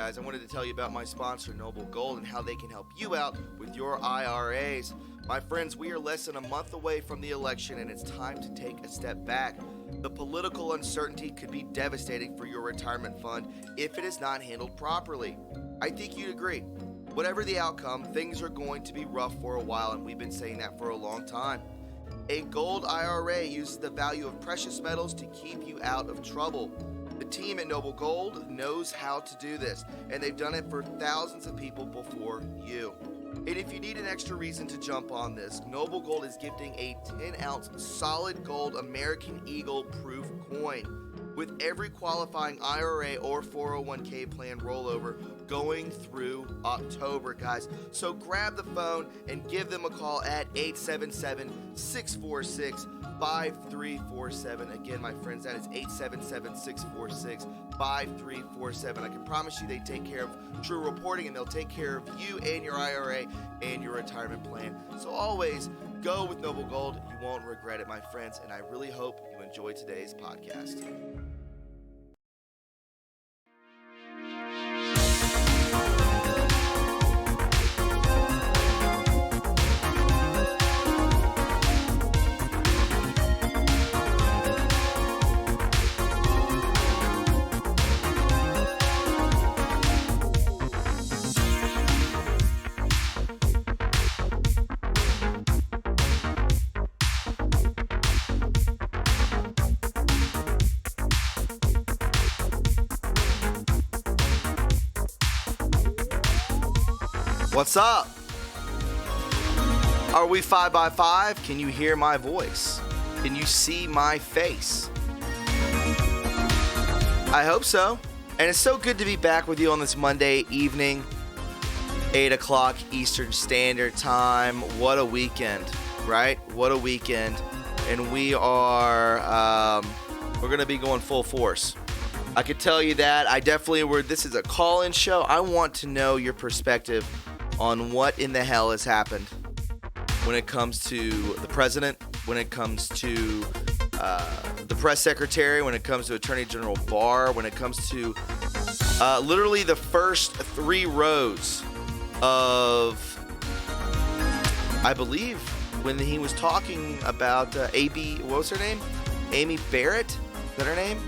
guys, I wanted to tell you about my sponsor, Noble Gold, and how they can help you out with your IRAs. My friends, we are less than a month away from the election, and it's time to take a step back. The political uncertainty could be devastating for your retirement fund if it is not handled properly. I think you'd agree. Whatever the outcome, things are going to be rough for a while, and we've been saying that for a long time. A gold IRA uses the value of precious metals to keep you out of trouble. The team at Noble Gold knows how to do this, and they've done it for thousands of people before you. And if you need an extra reason to jump on this, Noble Gold is gifting a 10-ounce solid gold American Eagle proof coin with every qualifying IRA or 401k plan rollover going through October, guys. So grab the phone and give them a call at 877-646-5347. Again, my friends, that is 877-646-5347. I can promise you they take care of True Reporting, and they'll take care of you and your IRA and your retirement plan. So always go with Noble Gold. You won't regret it, my friends, and I really hope you enjoy today's podcast. What's up? Are we 5x5? Can you hear my voice? Can you see my face? I hope so. And it's so good to be back with you on this Monday evening, 8 o'clock Eastern Standard Time. What a weekend, right? What a weekend. And we are, we're going to be going full force. I could tell you that. This is a call-in show. I want to know your perspective on what in the hell has happened when it comes to the president, when it comes to the press secretary, when it comes to Attorney General Barr, when it comes to literally the first three rows of, I believe, when he was talking about what was her name? Amy Barrett? Is that her name?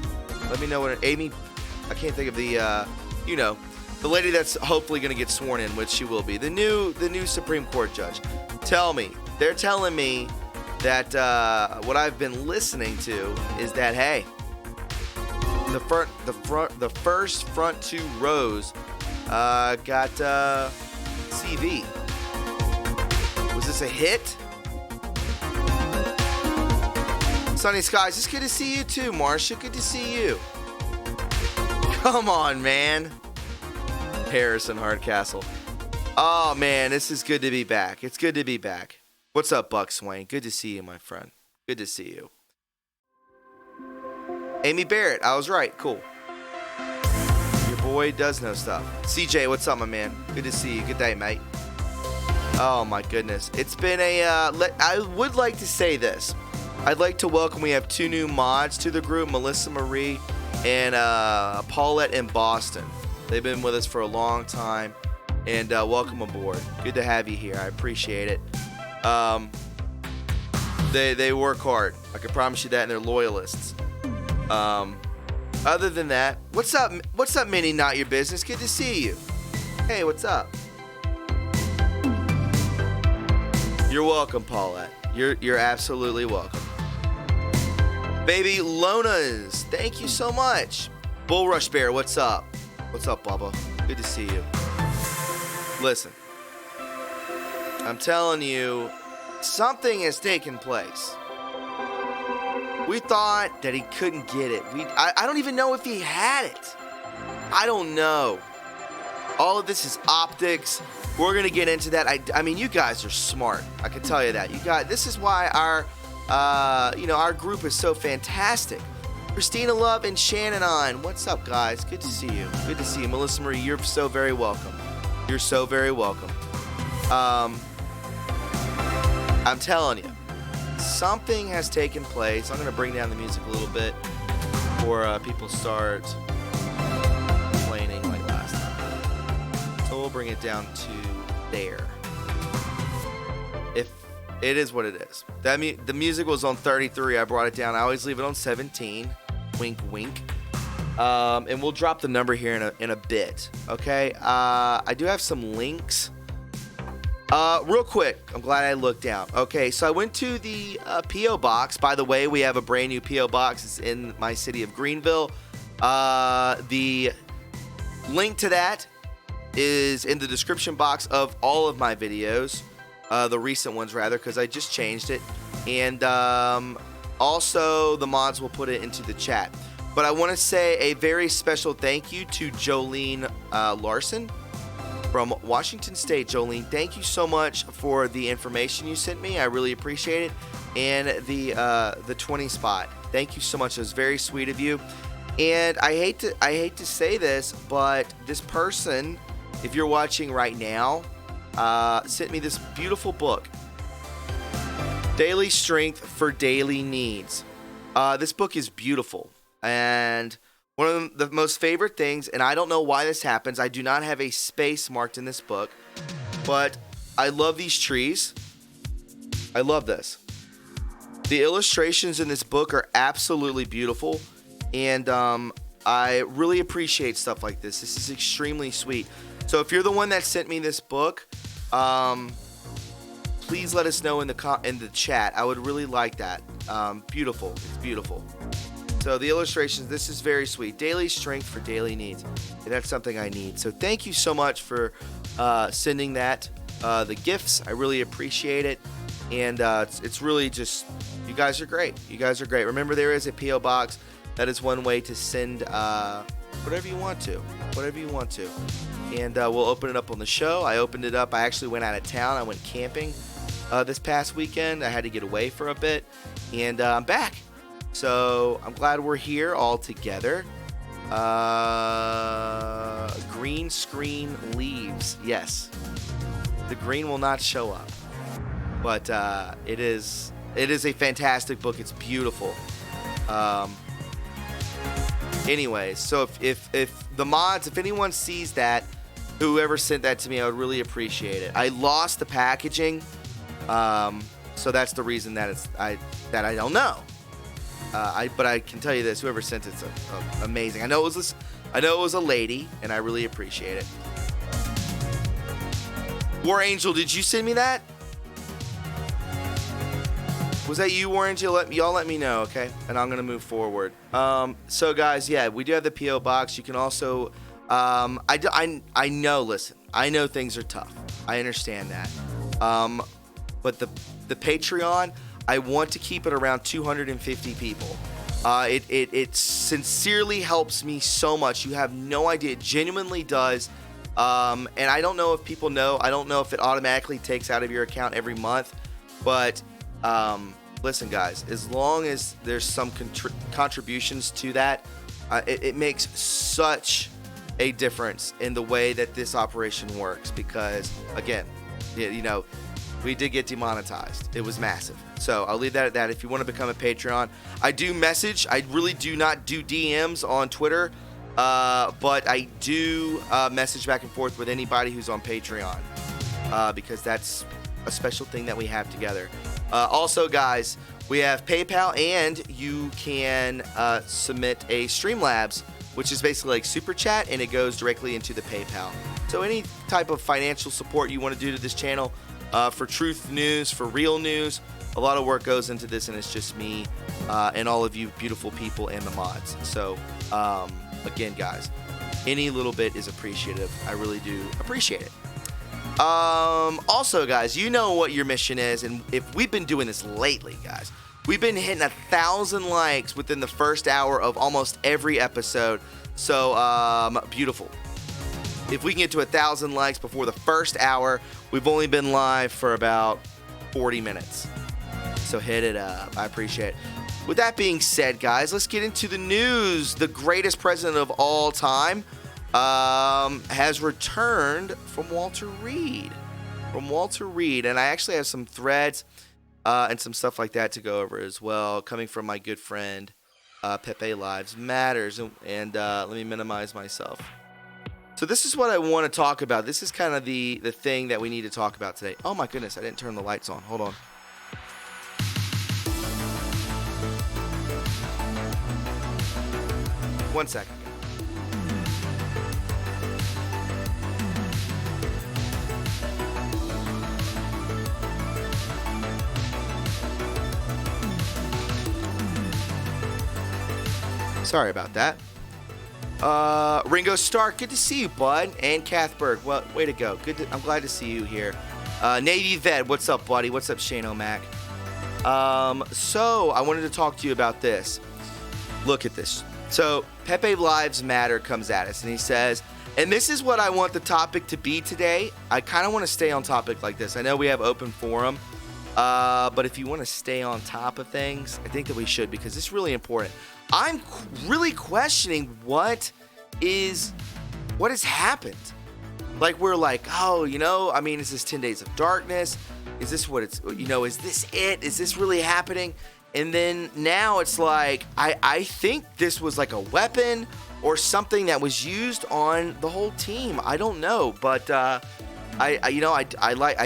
Let me know what Amy, I can't think of the, the lady that's hopefully going to get sworn in, which she will be, the new Supreme Court judge. They're telling me that what I've been listening to is that, hey, the first front two rows got CV. Was this a hit? Sunny Skies, it's good to see you too, Marcia. Good to see you. Come on, man. Harrison Hardcastle. Oh, man, this is good to be back. It's good to be back. What's up, Buck Swain? Good to see you, my friend. Good to see you. Amy Barrett, I was right. Cool. Your boy does know stuff. CJ, what's up, my man? Good to see you. Good day, mate. Oh, my goodness. It's been I would like to say this. I'd like to welcome, we have two new mods to the group, Melissa Marie and Paulette in Boston. They've been with us for a long time, and welcome aboard. Good to have you here. I appreciate it. They work hard. I can promise you that, and they're loyalists. Other than that, what's up? What's up, Minnie? Not your business. Good to see you. Hey, what's up? You're welcome, Paulette. You're absolutely welcome. Baby Lonas, thank you so much. Bullrush Bear, what's up? What's up, Bubba? Good to see you. Listen, I'm telling you, something has taken place. We thought that he couldn't get it. I don't even know if he had it. I don't know. All of this is optics. We're going to get into that. I mean, you guys are smart. I can tell you that. This is why our group is so fantastic. Christina Love and Shannon on. What's up, guys? Good to see you. Good to see you. Melissa Marie, you're so very welcome. You're so very welcome. I'm telling you, something has taken place. I'm going to bring down the music a little bit before people start complaining like last time. So we'll bring it down to there. If it is what it is. The music was on 33. I brought it down. I always leave it on 17. Wink, wink. And we'll drop the number here in a bit. Okay. I do have some links. Real quick, I'm glad I looked down. Okay, so I went to the P.O. Box. By the way, we have a brand new P.O. Box. It's in my city of Greenville. The link to that is in the description box of all of my videos. The recent ones, rather, because I just changed it. And also, the mods will put it into the chat. But I want to say a very special thank you to Jolene Larson from Washington State. Jolene, thank you so much for the information you sent me. I really appreciate it. And the 20 spot. Thank you so much. It was very sweet of you. And I hate to say this, but this person, if you're watching right now, sent me this beautiful book, Daily Strength for Daily Needs. This book is beautiful. And one of the most favorite things, and I don't know why this happens, I do not have a space marked in this book, but I love these trees. I love this. The illustrations in this book are absolutely beautiful, and I really appreciate stuff like this. This is extremely sweet. So if you're the one that sent me this book, please let us know in the chat. I would really like that. Beautiful. It's beautiful. So the illustrations, this is very sweet. Daily Strength for Daily Needs. And that's something I need. So thank you so much for sending that. The gifts, I really appreciate it. And it's really just, you guys are great. You guys are great. Remember, there is a P.O. Box. That is one way to send whatever you want to. Whatever you want to. And we'll open it up on the show. I opened it up. I actually went out of town. I went camping this past weekend. I had to get away for a bit. And I'm back. So I'm glad we're here all together. Green screen leaves. Yes. The green will not show up. But it is a fantastic book. It's beautiful. Anyways, so if the mods, if anyone sees that, whoever sent that to me, I would really appreciate it. I lost the packaging. So that's the reason that I don't know. But I can tell you this: whoever sent it's amazing. I know it was a lady, and I really appreciate it. War Angel, did you send me that? Was that you, War Angel? Y'all let me know, okay? And I'm gonna move forward. So guys, yeah, we do have the P.O. Box. You can also, I know. Listen, I know things are tough. I understand that. But the Patreon, I want to keep it around 250 people. It sincerely helps me so much. You have no idea. It genuinely does. And I don't know if people know. I don't know if it automatically takes out of your account every month. But listen, guys, as long as there's some contributions to that, it makes such a difference in the way that this operation works. Because, again, you know, we did get demonetized. It was massive. So I'll leave that at that. If you want to become a Patreon, I do message. I really do not do DMs on Twitter, but I do message back and forth with anybody who's on Patreon, because that's a special thing that we have together. Also, guys, we have PayPal, and you can submit a Streamlabs, which is basically like Super Chat, and it goes directly into the PayPal. So any type of financial support you want to do to this channel, for truth news, for real news, a lot of work goes into this, and it's just me and all of you beautiful people and the mods. So, again, guys, any little bit is appreciative. I really do appreciate it. Also, guys, you know what your mission is, and if we've been doing this lately, guys, we've been hitting 1,000 likes within the first hour of almost every episode. So, beautiful. If we can get to 1,000 likes before the first hour, we've only been live for about 40 minutes. So hit it up. I appreciate it. With that being said, guys, let's get into the news. The greatest president of all time has returned from Walter Reed. And I actually have some threads and some stuff like that to go over as well, coming from my good friend Pepe Lives Matters. And let me minimize myself. So this is what I want to talk about. This is kind of the thing that we need to talk about today. Oh my goodness, I didn't turn the lights on. Hold on. One second. Sorry about that. Ringo Stark, good to see you, bud. And Cathberg, well, way to go. I'm glad to see you here. Navy Vet, what's up, buddy? What's up, Shane O'Mac? So I wanted to talk to you about this. Look at this. So Pepe Lives Matter comes at us, and he says, and this is what I want the topic to be today. I kind of want to stay on topic like this. I know we have open forum, but if you want to stay on top of things, I think that we should, because it's really important. I'm really questioning what has happened. Like, we're like, oh, I mean, is this 10 Days of Darkness? Is this what it's, is this it? Is this really happening? And then now it's like, I think this was like a weapon or something that was used on the whole team. I don't know, but I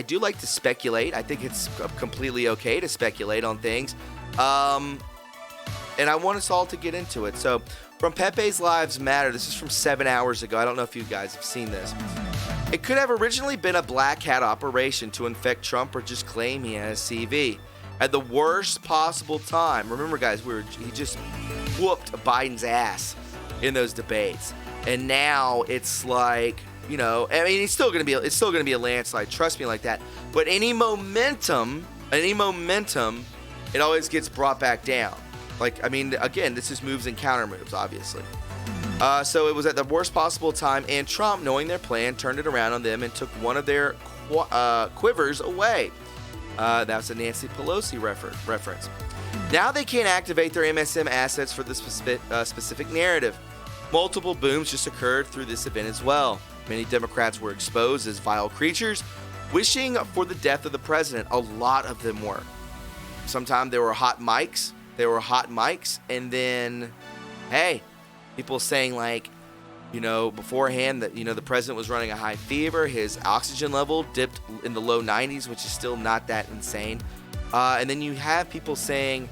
do like to speculate. I think it's completely okay to speculate on things. And I want us all to get into it. So, from Pepe's Lives Matter, this is from 7 hours ago. I don't know if you guys have seen this. It could have originally been a black hat operation to infect Trump or just claim he has CV. At the worst possible time. Remember, guys, he just whooped Biden's ass in those debates. And now it's like, I mean, it's still gonna be a landslide. Trust me, like that. But any momentum, it always gets brought back down. Like, I mean, again, this is moves and counter moves, obviously. So it was at the worst possible time, and Trump, knowing their plan, turned it around on them and took one of their quivers away. That's a Nancy Pelosi reference. Now they can't activate their MSM assets for the specific narrative. Multiple booms just occurred through this event as well. Many Democrats were exposed as vile creatures, wishing for the death of the president. A lot of them were. Sometimes there were hot mics. And then, hey, people saying like, beforehand that, the president was running a high fever. His oxygen level dipped in the low 90s, which is still not that insane. And then you have people saying,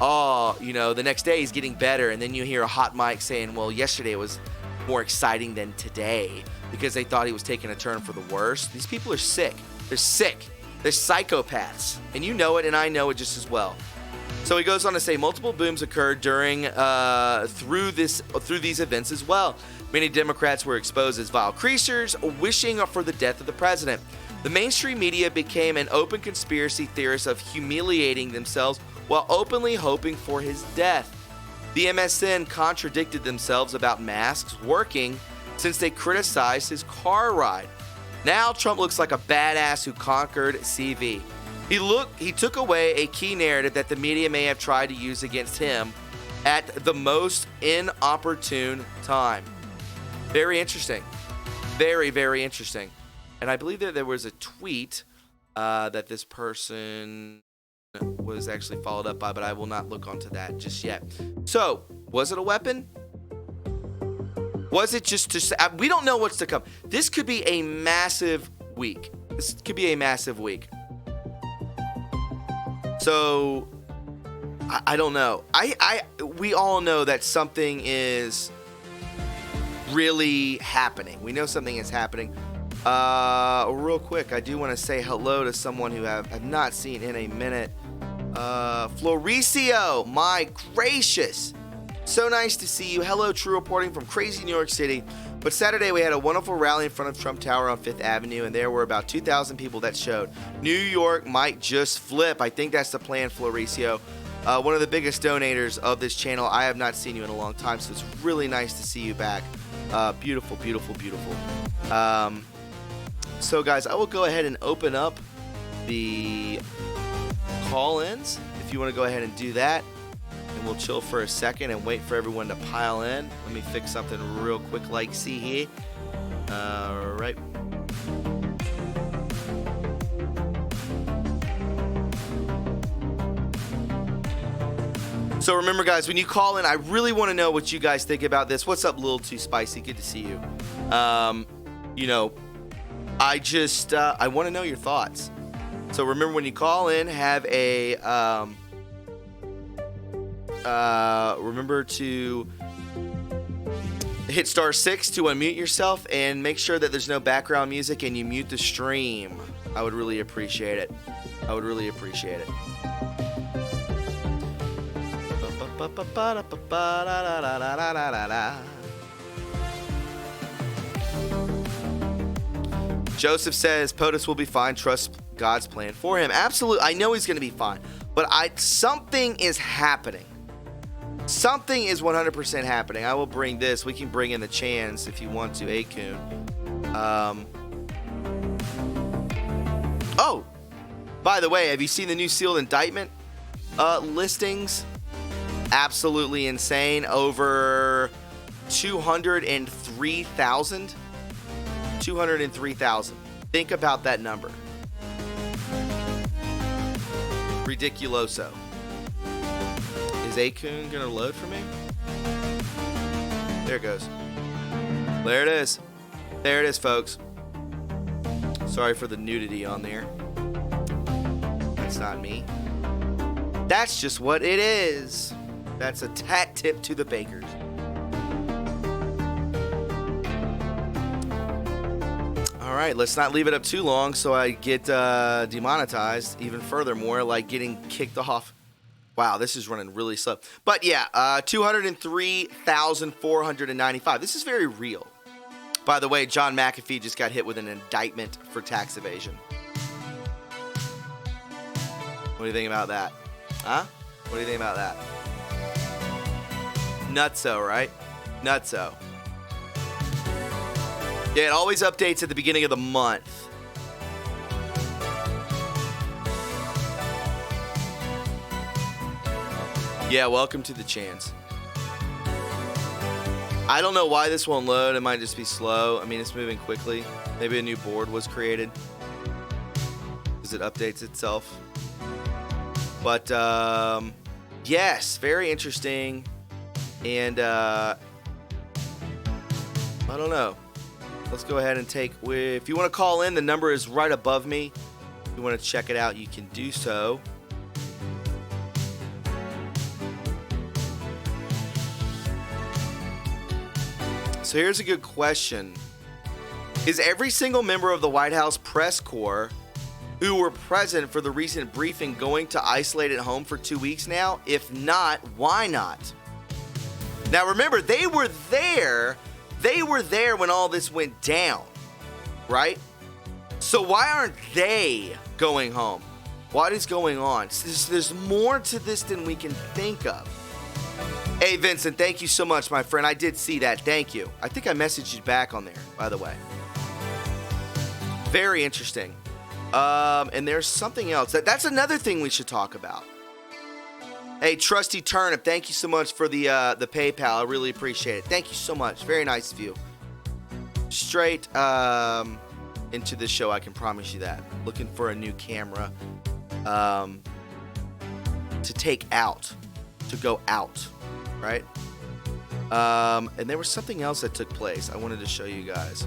oh, the next day he's getting better. And then you hear a hot mic saying, well, yesterday was more exciting than today, because they thought he was taking a turn for the worse. These people are sick. They're sick. They're psychopaths. And you know it, and I know it just as well. So he goes on to say multiple booms occurred through these events as well. Many Democrats were exposed as vile creatures, wishing for the death of the president. The mainstream media became an open conspiracy theorist of humiliating themselves while openly hoping for his death. The MSN contradicted themselves about masks working since they criticized his car ride. Now Trump looks like a badass who conquered CV. He took away a key narrative that the media may have tried to use against him at the most inopportune time. Very interesting. Very, very interesting. And I believe that there was a tweet that this person was actually followed up by, but I will not look onto that just yet. So, was it a weapon? Was it just to... we don't know what's to come. This could be a massive week. So, I don't know. We all know that something is really happening. We know something is happening. Real quick, I do want to say hello to someone who I've not seen in a minute. Floricio, my gracious. So nice to see you. Hello, True Reporting from crazy New York City. But Saturday we had a wonderful rally in front of Trump Tower on 5th Avenue, and there were about 2,000 people that showed. New York might just flip. I think that's the plan, Floricio. One of the biggest donators of this channel. I have not seen you in a long time, so it's really nice to see you back. Beautiful, beautiful, beautiful. So, guys, I will go ahead and open up the call-ins if you want to go ahead and do that. And we'll chill for a second and wait for everyone to pile in. Let me fix something real quick like see here. All right. So remember, guys, when you call in, I really want to know what you guys think about this. What's up, Little Too Spicy? Good to see you. You know, I just I want to know your thoughts. So remember, when you call in, have a remember to hit *6 to unmute yourself, and make sure that there's no background music and you mute the stream. I would really appreciate it. I would really appreciate it. Joseph says POTUS will be fine. Trust God's plan for him. Absolutely. I know he's going to be fine. But something is happening. Something is 100% happening. I will bring this. We can bring in the Chans if you want to, Akun. Oh, by the way, have you seen the new sealed indictment listings? Absolutely insane. Over 203,000. 203,000. Think about that number. Ridiculoso. Is Akun gonna load for me? There it goes. There it is. There it is, folks. Sorry for the nudity on there. That's not me. That's just what it is. That's a tat tip to the bakers. All right, let's not leave it up too long so I get demonetized even furthermore, like getting kicked off. Wow, this is running really slow. But yeah, 203,495. This is very real. By the way, John McAfee just got hit with an indictment for tax evasion. What do you think about that? Huh? What do you think about that? Nutso, right? Nutso. Yeah, it always updates at the beginning of the month. Yeah, welcome to the Chance. I don't know why this won't load. It might just be slow. I mean, it's moving quickly. Maybe a new board was created because it updates itself. But, yes, very interesting. And, I don't know. Let's go ahead and if you want to call in, the number is right above me. If you want to check it out, you can do so. So here's a good question. Is every single member of the White House press corps who were present for the recent briefing going to isolate at home for 2 weeks now? If not, why not? Now remember, they were there when all this went down, right? So why aren't they going home? What is going on? There's more to this than we can think of. Hey, Vincent, thank you so much, my friend. I did see that. Thank you. I think I messaged you back on there, by the way. Very interesting. And there's something else. That's another thing we should talk about. Hey, Trusty Turnip, thank you so much for the PayPal. I really appreciate it. Thank you so much. Very nice of you. Straight into this show, I can promise you that. Looking for a new camera to take out, to go out, right? And there was something else that took place I wanted to show you guys.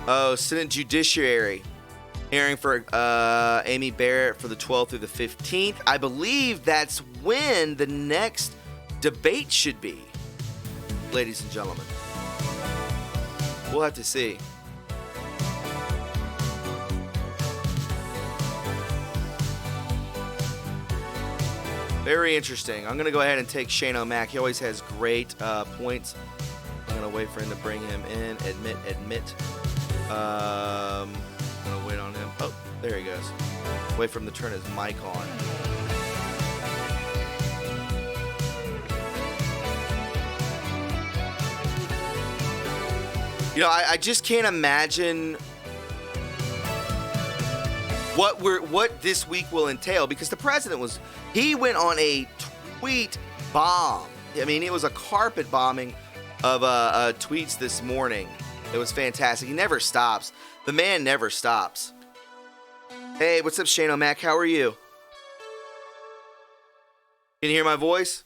Oh, Senate Judiciary hearing for Amy Barrett for the 12th through the 15th. I believe that's when the next debate should be, ladies and gentlemen. We'll have to see. Very interesting. I'm going to go ahead and take Shane O'Mac. He always has great points. I'm going to wait for him to bring him in. Admit. I'm going to wait on him. Oh, there he goes. Wait for him to turn his mic on. You know, I just can't imagine what this week will entail, because the president he went on a tweet bomb. I mean, it was a carpet bombing of tweets this morning. It was fantastic. He never stops. The man never stops. Hey, what's up, Shane O'Mac? How are you? Can you hear my voice?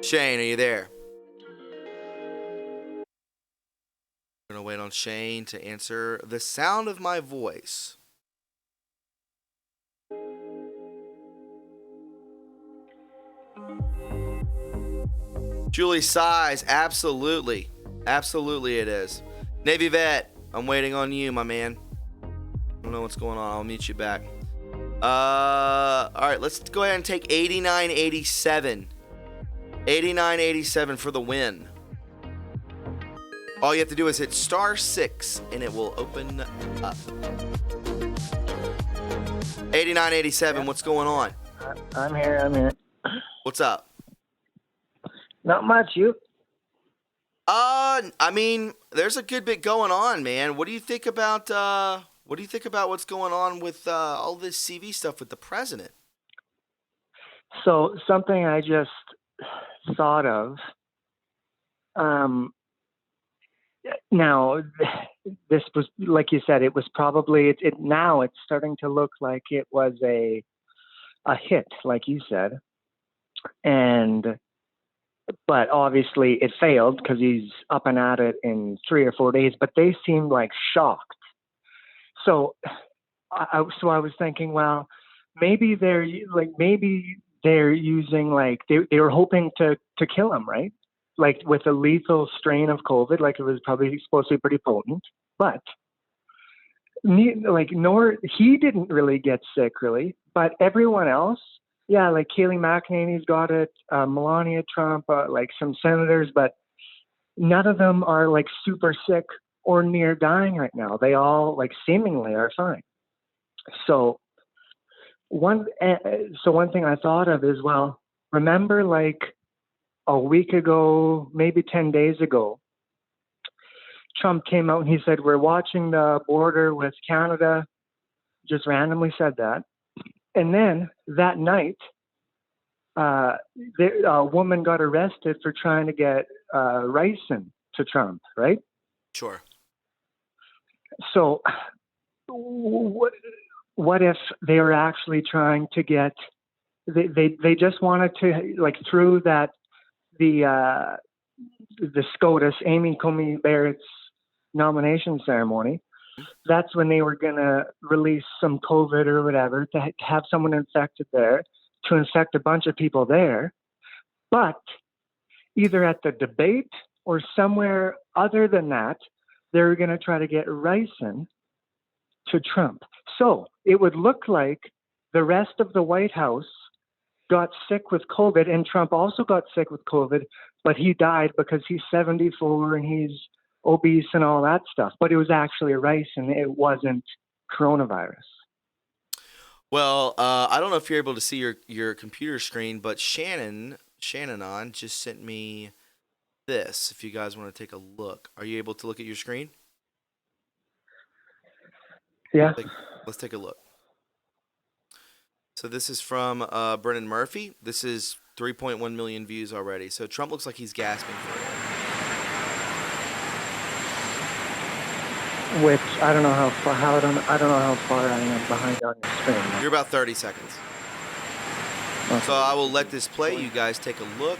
Shane, are you there? I'm going to wait on Shane to answer the sound of my voice. Julie sighs. Absolutely. Absolutely it is. Navy vet, I'm waiting on you, my man. I don't know what's going on. I'll meet you back. All right, let's go ahead and take 89.87. 89.87 for the win. All you have to do is hit *6 and it will open up. 89.87, what's going on? I'm here. What's up? Not much, you? I mean, there's a good bit going on, man. What do you think about what's going on with all this CV stuff with the president? So something I just thought of. Now, this was, like you said, it was probably now it's starting to look like it was a hit, like you said, but obviously it failed because he's up and at it in 3 or 4 days. But they seemed like shocked. So I was thinking, well, maybe they're using, like, they were hoping to kill him, right? Like with a lethal strain of COVID, like it was probably supposed to be pretty potent, but nor he didn't really get sick, really, but everyone else, yeah, like Kayleigh McEnany's got it, Melania Trump, like some senators, but none of them are like super sick or near dying right now. They all like seemingly are fine. So one thing I thought of is, well, remember like a week ago, maybe 10 days ago, Trump came out and he said, we're watching the border with Canada, just randomly said that. And then that night, a woman got arrested for trying to get ricin to Trump, right? Sure. So what if they were actually trying to get, they just wanted to, like, through that, the SCOTUS, Amy Coney Barrett's nomination ceremony, that's when they were going to release some COVID or whatever, to have someone infected there, to infect a bunch of people there. But either at the debate or somewhere other than that, they were going to try to get ricin to Trump. So it would look like the rest of the White House got sick with COVID, and Trump also got sick with COVID, but he died because he's 74 and he's obese and all that stuff. But it was actually ricin. It wasn't coronavirus. Well, I don't know if you're able to see your computer screen, but Shannon just sent me this. If you guys want to take a look, are you able to look at your screen? Yeah. Let's take a look. So this is from Brennan Murphy. This is 3.1 million views already. So Trump looks like he's gasping for it. Which I don't know how far. I don't know how far I am behind on your screen. You're about 30 seconds. Okay. So I will let this play. You guys take a look.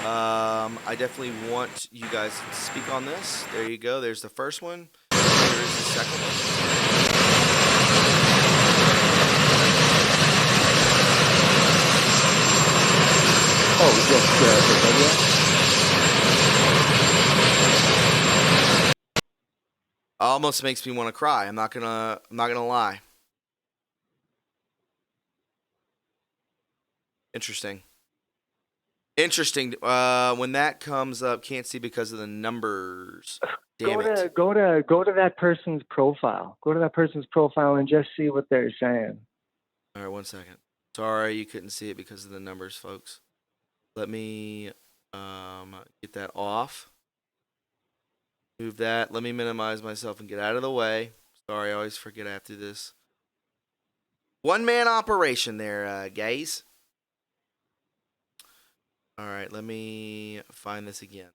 I definitely want you guys to speak on this. There you go. There's the first one. There's the second one. Oh, just the video? Almost makes me want to cry. I'm not gonna lie. Interesting. When that comes up, can't see because of the numbers. Damn it. Go to that person's profile. Go to that person's profile and just see what they're saying. All right, 1 second. Sorry you couldn't see it because of the numbers, folks. Let me get that off. Move that. Let me minimize myself and get out of the way. Sorry, I always forget I have to do this. One-man operation there, guys. All right, let me find this again.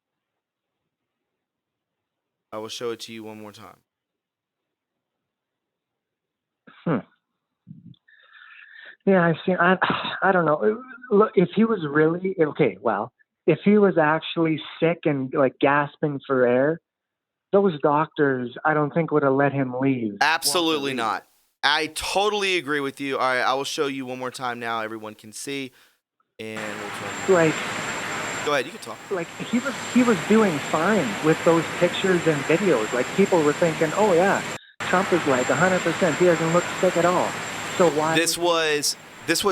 I will show it to you one more time. Yeah, I've seen. I don't know. Look, if he was really okay, well, if he was actually sick and like gasping for air, those doctors, I don't think would have let him leave. Absolutely not. I totally agree with you. All right, I will show you one more time now. Everyone can see, and we'll turn you. Like, go ahead. You can talk. Like he was doing fine with those pictures and videos. Like people were thinking, oh yeah, Trump is like 100%. He doesn't look sick at all. So why? This was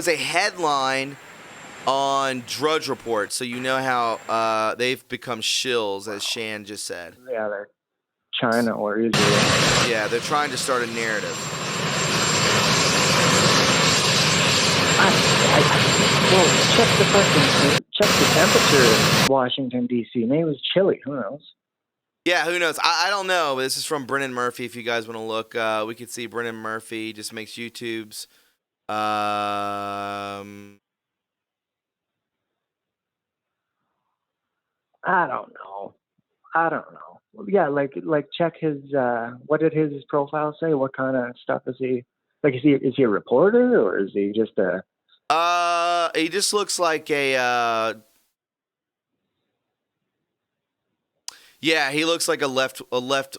a headline on Drudge Report, so you know how they've become shills, as Shan just said. Yeah, they're China or Israel. Yeah, they're trying to start a narrative. Well, check the temperature in Washington, D.C. Maybe it was chilly. Who knows? Yeah, who knows? I don't know. This is from Brennan Murphy. If you guys want to look, we could see Brennan Murphy just makes YouTubes. I don't know. Yeah, like check his. What did his profile say? What kind of stuff is he? Like, is he a reporter or is he just a? He just looks like a. Yeah, he looks like a left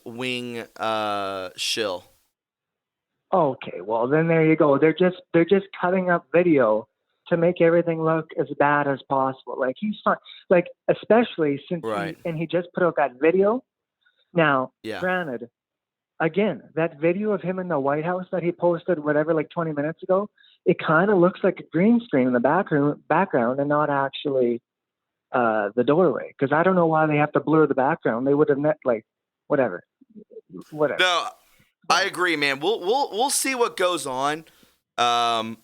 wing shill. Okay, well then there you go. They're just cutting up video to make everything look as bad as possible. Like he's fine. Like especially since he just put out that video. Now, granted, again, that video of him in the White House that he posted, whatever, like 20 minutes ago, it kind of looks like a green screen in the background and not actually the doorway. Because I don't know why they have to blur the background. They would have met whatever. No, I agree, man. We'll see what goes on. I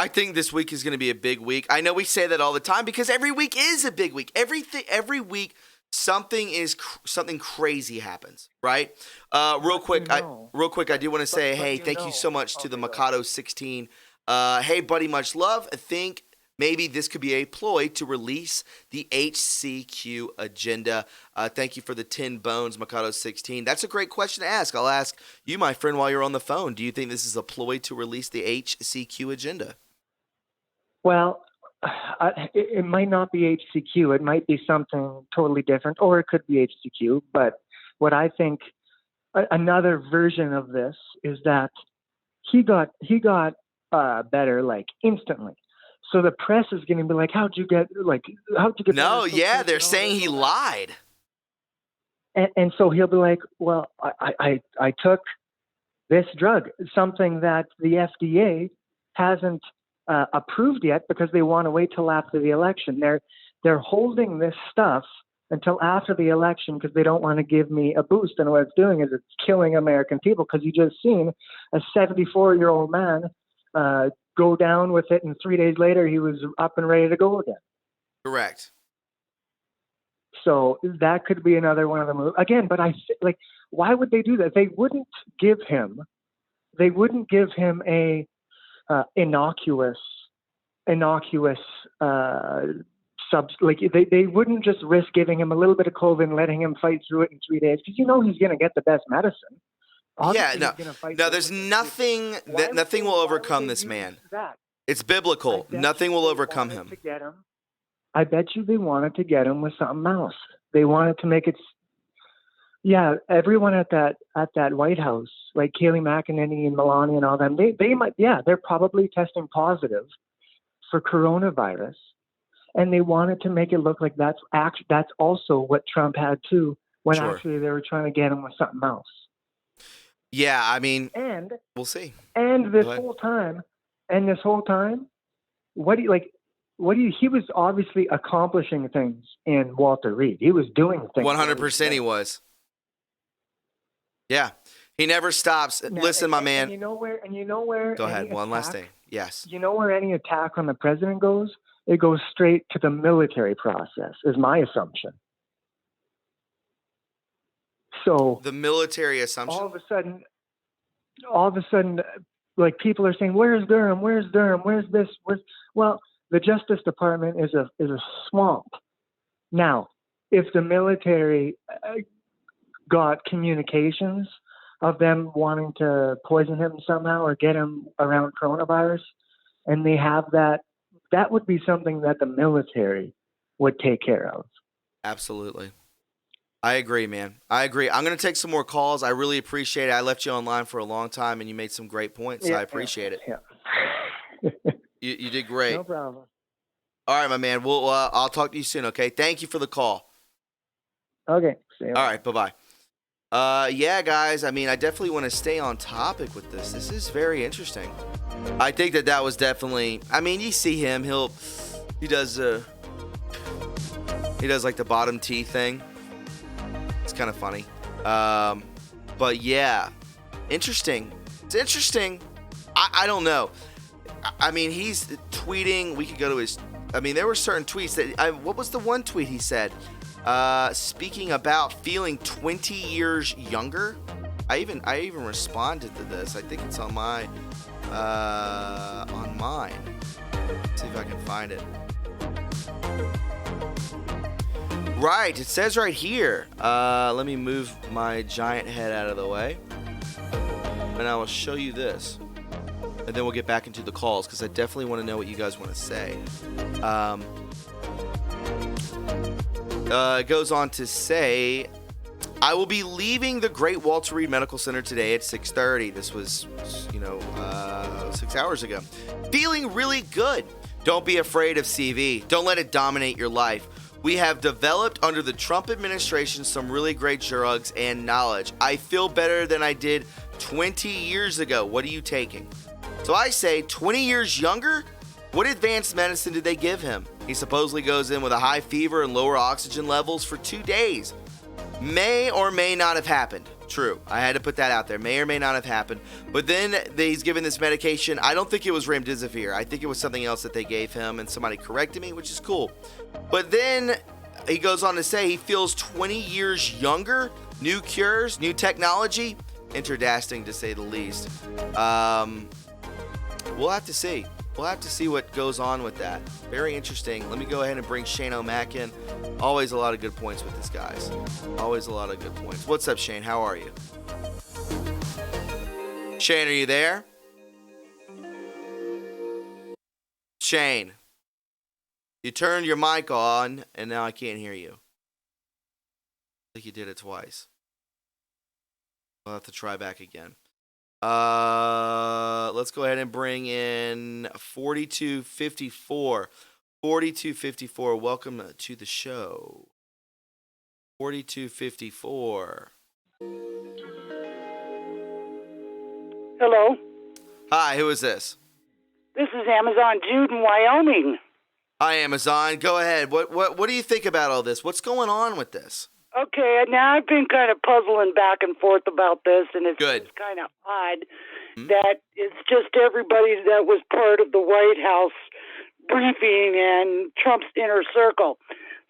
think this week is going to be a big week. I know we say that all the time because every week is a big week. Every week something crazy happens, right? Real quick, I do want to say, hey, thank you so much to the Mikado 16. Hey, buddy, much love. I think maybe this could be a ploy to release the HCQ agenda. Thank you for the 10 bones, Mikado 16. That's a great question to ask. I'll ask you, my friend, while you're on the phone. Do you think this is a ploy to release the HCQ agenda? Well, it might not be HCQ. It might be something totally different, or it could be HCQ. But what I think another version of this is that he got better like instantly. So the press is going to be like, how'd you get? No, yeah, they're saying he lied. And so he'll be like, well, I took this drug, something that the FDA hasn't approved yet because they want to wait till after the election. They're holding this stuff until after the election because they don't want to give me a boost. And what it's doing is it's killing American people because you just seen a 74-year-old man go down with it, and 3 days later he was up and ready to go again. Correct. So that could be another one of the moves again. But why would they do that? They wouldn't give him a innocuous they wouldn't just risk giving him a little bit of COVID and letting him fight through it in 3 days because he's going to get the best medicine. Obviously, there's nothing nothing will overcome this man. It's biblical. Nothing will overcome him. I bet you they wanted to get him with something else. They wanted to make it. Yeah, everyone at that White House, like Kayleigh McEnany and Melania and all them, they might. Yeah, they're probably testing positive for coronavirus, and they wanted to make it look like that's also what Trump had too. When actually they were trying to get him with something else. Yeah, I mean, and we'll see. And this whole time, what do you? He was obviously accomplishing things in Walter Reed. He was doing things. 100% he was. Yeah, he never stops. Now, listen, my man. And you know where? Go ahead. One last thing. Yes. You know where any attack on the president goes? It goes straight to the military process. Is my assumption. So the military assumption. All of a sudden, like people are saying, "Where's Durham? Where's Durham? Where's this? Well, the Justice Department is a swamp. Now, if the military got communications of them wanting to poison him somehow or get him around coronavirus, and they have that, that would be something that the military would take care of. Absolutely. I agree, man. I agree. I'm going to take some more calls. I really appreciate it. I left you online for a long time, and you made some great points. So I appreciate it. Yeah. You did great. No problem. All right, my man. I'll talk to you soon, okay? Thank you for the call. Okay. See you. All right, bye-bye. Yeah, guys, I mean, I definitely want to stay on topic with this. This is very interesting. I think that was definitely, I mean, you see him, he does like the bottom teeth thing. It's kind of funny. But yeah, interesting. It's interesting. I don't know. I mean, he's tweeting, we could go to his, I mean, there were certain tweets that, what was the one tweet he said? Speaking about feeling 20 years younger. I even responded to this. I think it's on mine. Let's see if I can find it. Right, it says right here. Let me move my giant head out of the way, and I will show you this, and then we'll get back into the calls because I definitely want to know what you guys want to say. It goes on to say, I will be leaving the Great Walter Reed Medical Center today at 6:30. This was, 6 hours ago. Feeling really good. Don't be afraid of CV. Don't let it dominate your life. We have developed under the Trump administration some really great drugs and knowledge. I feel better than I did 20 years ago. What are you taking? So I say 20 years younger? What advanced medicine did they give him? He supposedly goes in with a high fever and lower oxygen levels for 2 days. May or may not have happened. True. I had to put that out there. May or may not have happened. But then he's given this medication. I don't think it was remdesivir. I think it was something else that they gave him, and somebody corrected me, which is cool. But then he goes on to say he feels 20 years younger. New cures, new technology. Interdasting, to say the least. We'll have to see. We'll have to see what goes on with that. Very interesting. Let me go ahead and bring Shane O'Mac in. Always a lot of good points with this, guys. Always a lot of good points. What's up, Shane? How are you? Shane, are you there? Shane, you turned your mic on, and now I can't hear you. I think you did it twice. I'll have to try back again. Let's go ahead and bring in 4254. 4254, welcome to the show. 4254. Hello. Hi, who is this? This is Amazon Jude in Wyoming. Hi, Amazon. Go ahead. What do you think about all this? What's going on with this? Okay, now I've been kind of puzzling back and forth about this, and it's kind of odd that it's just everybody that was part of the White House briefing and Trump's inner circle.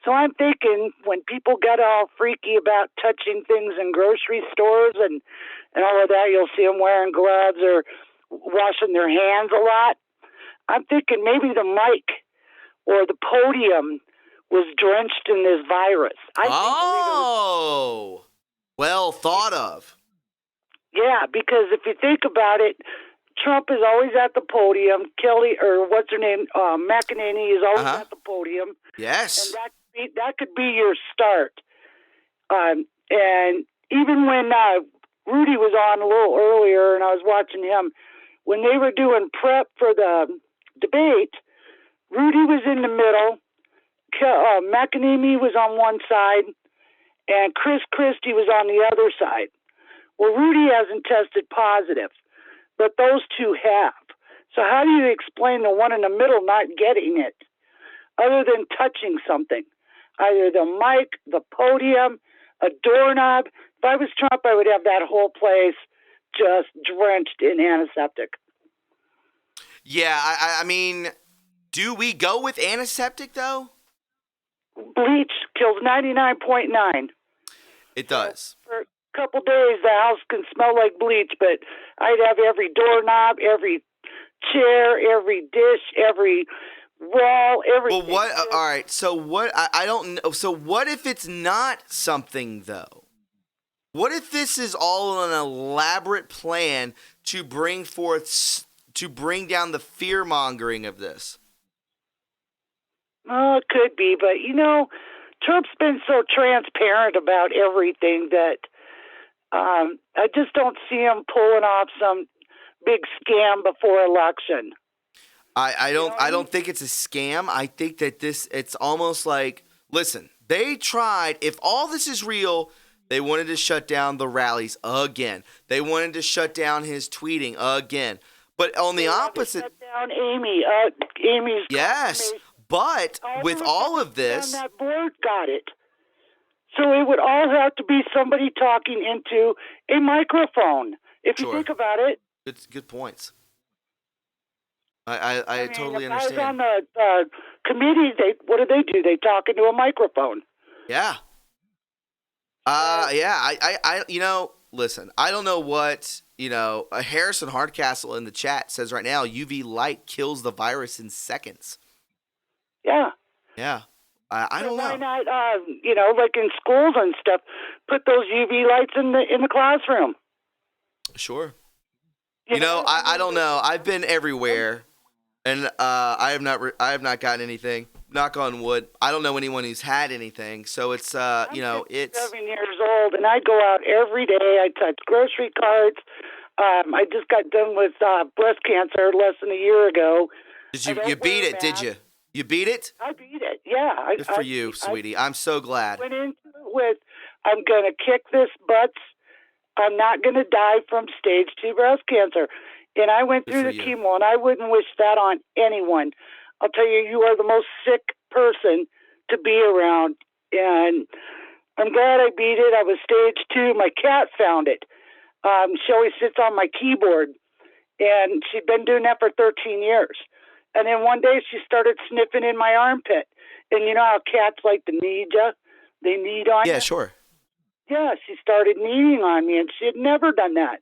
So I'm thinking when people get all freaky about touching things in grocery stores and all of that, you'll see them wearing gloves or washing their hands a lot. I'm thinking maybe the mic or the podium was drenched in this virus. Well thought of. Yeah, because if you think about it, Trump is always at the podium. Kelly, or what's her name, McEnany is always at the podium. Yes. And that could be your start. And even when Rudy was on a little earlier, and I was watching him, when they were doing prep for the debate, Rudy was in the middle. McEnany was on one side, and Chris Christie was on the other side. Well, Rudy hasn't tested positive, but those two have. So how do you explain the one in the middle not getting it, other than touching something? Either the mic, the podium, a doorknob. If I was Trump, I would have that whole place just drenched in antiseptic. Yeah, I mean, do we go with antiseptic, though? Bleach kills 99.9. It does. For a couple days, the house can smell like bleach, but I'd have every doorknob, every chair, every dish, every wall, everything. Well, what? All right. So what? I don't know. So what if it's not something though? What if this is all an elaborate plan to bring down the fear mongering of this? Oh, it could be, but Trump's been so transparent about everything that I just don't see him pulling off some big scam before election. I don't think it's a scam. I think that it's almost like, listen, they tried, if all this is real, they wanted to shut down the rallies again. They wanted to shut down his tweeting again. But on the opposite, shut down Amy's. Yes, but with all of this, that board got it. So it would all have to be somebody talking into a microphone. If you think about it. Good points. I totally understand. If I was on the committee, what do? They talk into a microphone. Yeah. I listen, I don't know what, Harrison Hardcastle in the chat says right now, UV light kills the virus in seconds. Yeah. Yeah. I don't know. Why not, like in schools and stuff, put those UV lights in the classroom? Sure. I don't know. I've been everywhere, and I have not gotten anything. Knock on wood. I don't know anyone who's had anything. So it's it's 7 years old, and I go out every day. I touch grocery carts. I just got done with breast cancer less than a year ago. You beat it? Did you? You beat it? I beat it. Yeah. Good for you, sweetie. I'm so glad. Went into it with, I'm gonna kick this butts. I'm not going to die from stage 2 breast cancer. And I went through the chemo, and I wouldn't wish that on anyone. I'll tell you, you are the most sick person to be around. And I'm glad I beat it. I was stage 2. My cat found it. She always sits on my keyboard. And she'd been doing that for 13 years. And then one day she started sniffing in my armpit. And you know how cats like to knead you? They knead on you? Yeah, sure. Yeah, she started kneading on me, and she had never done that.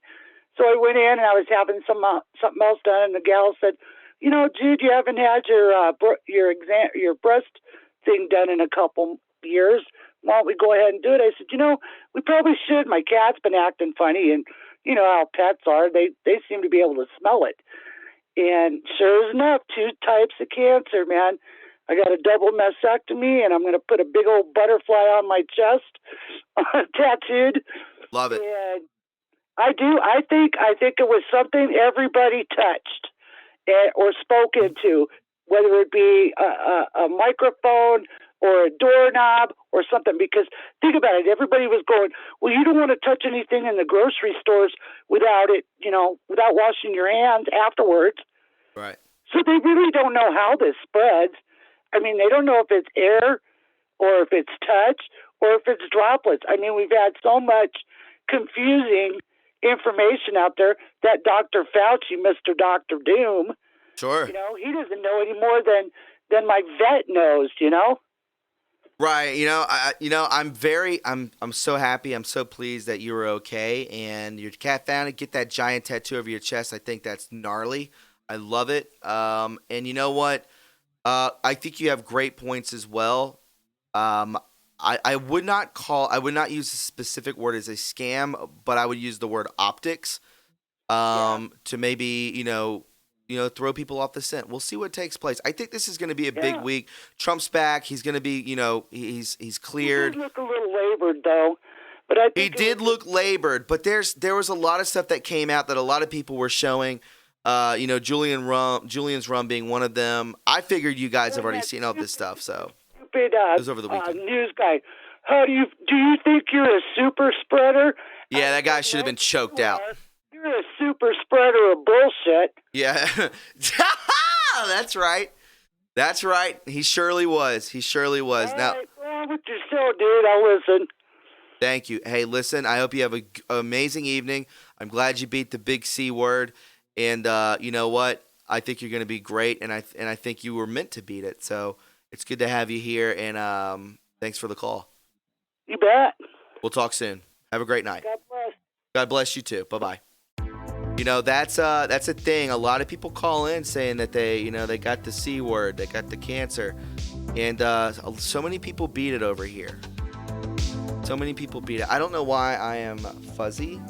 So I went in, and I was having something else done, and the gal said, Jude, you haven't had your breast thing done in a couple years. Why don't we go ahead and do it? I said, we probably should. My cat's been acting funny, and you know how pets are. They seem to be able to smell it. And sure enough, 2 types of cancer, man. I got a double mastectomy, and I'm going to put a big old butterfly on my chest, tattooed. Love it. And I do. I think it was something everybody touched or spoke into, whether it be a microphone or a doorknob or something. Because think about it, everybody was going, well, you don't want to touch anything in the grocery stores without washing your hands afterwards. Right. So they really don't know how this spreads. I mean, they don't know if it's air or if it's touch or if it's droplets. I mean, we've had so much confusing information out there that Dr. Fauci, Mr. Dr. Doom, sure, he doesn't know any more than my vet knows, Right. I'm so happy. I'm so pleased that you were okay and your cat found it. Get that giant tattoo over your chest. I think that's gnarly. I love it. And you know what? I think you have great points as well. I would not use a specific word as a scam, but I would use the word optics to maybe, throw people off the scent. We'll see what takes place. I think this is going to be a big week. Trump's back. He's going to be, he's cleared. He did look a little labored, though. But I think he did look labored, but there was a lot of stuff that came out that a lot of people were showing. Julian's rum being one of them. I figured you guys have already seen all this stuff, so stupid it was over the weekend. News guy. Do you think you're a super spreader? Yeah, that guy should have been choked out. You're a super spreader of bullshit. Yeah, that's right. That's right. He surely was. All now, right, well, what you still, dude? I'll listen. Thank you. Hey, listen. I hope you have an amazing evening. I'm glad you beat the big C word. And you know what? I think you're going to be great, and I think you were meant to beat it. So it's good to have you here, and thanks for the call. You bet. We'll talk soon. Have a great night. God bless. God bless you too. Bye-bye. That's a thing. A lot of people call in saying that they got the C word, they got the cancer, and so many people beat it over here. So many people beat it. I don't know why I am fuzzy.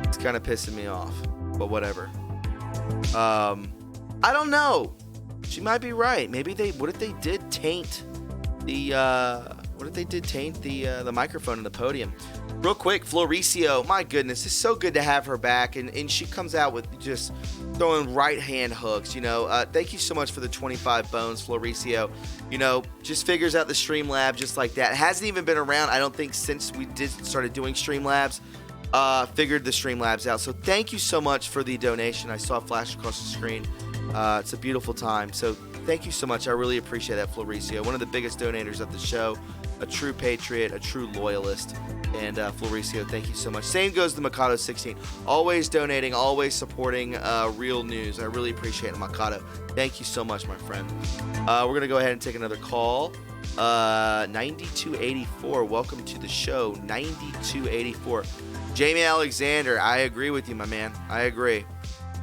It's kind of pissing me off, but whatever. I don't know. She might be right. Maybe what if they did taint the microphone and the podium? Real quick, Floricio, my goodness, it's so good to have her back, and she comes out with just throwing right hand hooks. Thank you so much for the 25 bones, Floricio. Just figures out the Streamlab just like that. It hasn't even been around, I don't think, since we started doing Streamlabs. Figured the Streamlabs out. So thank you so much for the donation. I saw it flash across the screen. It's a beautiful time. So thank you so much. I really appreciate that, Floricio. One of the biggest donators of the show. A true patriot, a true loyalist. And Floricio, thank you so much. Same goes to Mikado16. Always donating, always supporting real news. I really appreciate it, Mikado. Thank you so much, my friend. We're going to go ahead and take another call. 9284, welcome to the show. 9284. Jamie Alexander, I agree with you, my man. I agree.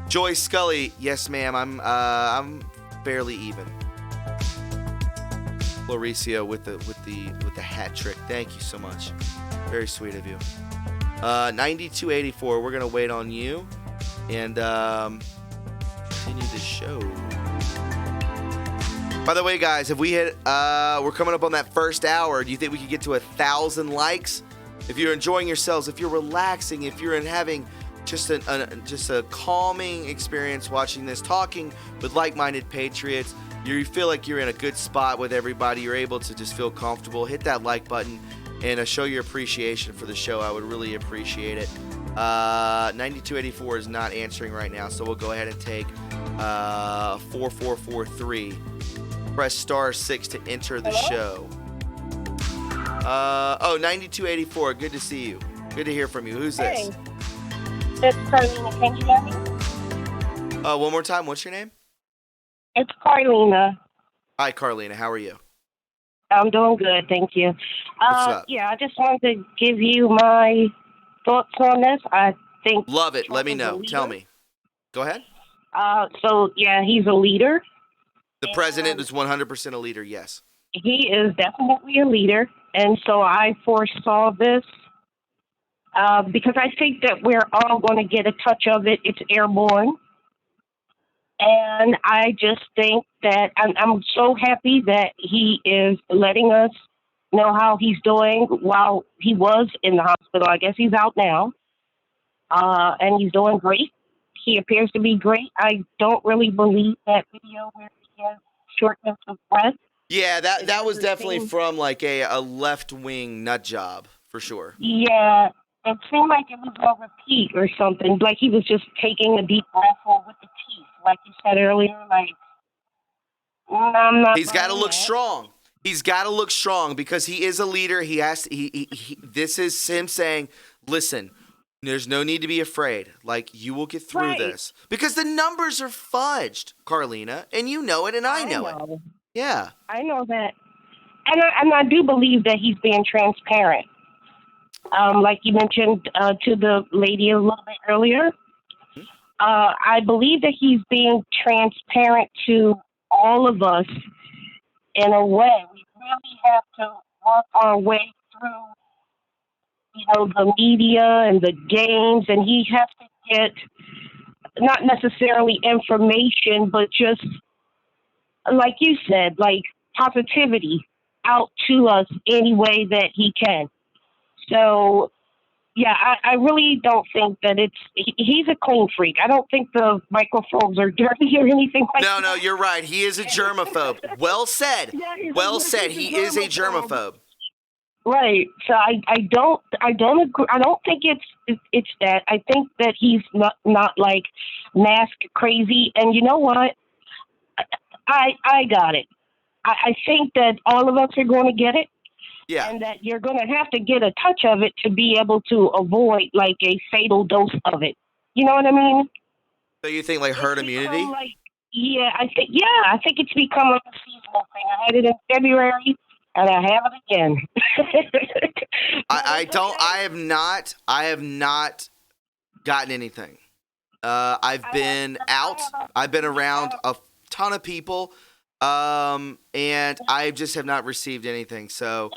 Joy Scully, yes, ma'am. I'm fairly even. Floricio with the hat trick. Thank you so much. Very sweet of you. 9284. We're gonna wait on you and continue the show. By the way, guys, if we hit, we're coming up on that first hour. Do you think we could get to 1,000 likes? If you're enjoying yourselves, if you're relaxing, if you're having just a calming experience watching this, talking with like-minded patriots, you feel like you're in a good spot with everybody, you're able to just feel comfortable, hit that like button and show your appreciation for the show. I would really appreciate it. 9284 is not answering right now, so we'll go ahead and take 4443. Press star 6 to enter the show. 9284, good to see you. Good to hear from you. Who's this? Hey, it's Carlina. Can you hear me? One more time, what's your name? It's Carlina. Hi, Carlina. How are you? I'm doing good, thank you. What's up? Yeah, I just wanted to give you my thoughts on this. I think... Love it. Let me know. Tell me. Go ahead. He's a leader. The president is 100% a leader, yes. He is definitely a leader, and so I foresaw this because I think that we're all going to get a touch of it. It's airborne. And I just think that I'm so happy that he is letting us know how he's doing while he was in the hospital. I guess he's out now. And he's doing great. He appears to be great. I don't really believe that video where he has shortness of breath. Yeah, that was definitely from like a left-wing nut job, for sure. Yeah, it seemed like it was on repeat or something. Like he was just taking a deep breath with the teeth. Like you said earlier, I'm not. He's got to look strong. He's got to look strong because he is a leader. He has to. This is him saying, "Listen, there's no need to be afraid. Like you will get through this because the numbers are fudged, Carlina, and you know it, and I know it. Yeah, I know that, and I do believe that he's being transparent. Like you mentioned to the lady a little bit earlier. I believe that he's being transparent to all of us in a way. We really have to work our way through, the media and the games, and he has to get not necessarily information, but just, like you said, like positivity out to us any way that he can. So... yeah, I really don't think that he's a clean freak. I don't think the microphones are dirty or anything like that. No, you're right. He is a germaphobe. Well said. Well said. He is a germaphobe. Right. So I don't agree. I don't think it's that. I think that he's not like mask crazy. And you know what? I got it. I think that all of us are going to get it. Yeah. And that you're going to have to get a touch of it to be able to avoid like a fatal dose of it. You know what I mean? So you think like herd immunity? I think it's become a seasonal thing. I had it in February and I have it again. I have not gotten anything. I've been out. I've been around a ton of people. And I just have not received anything. So,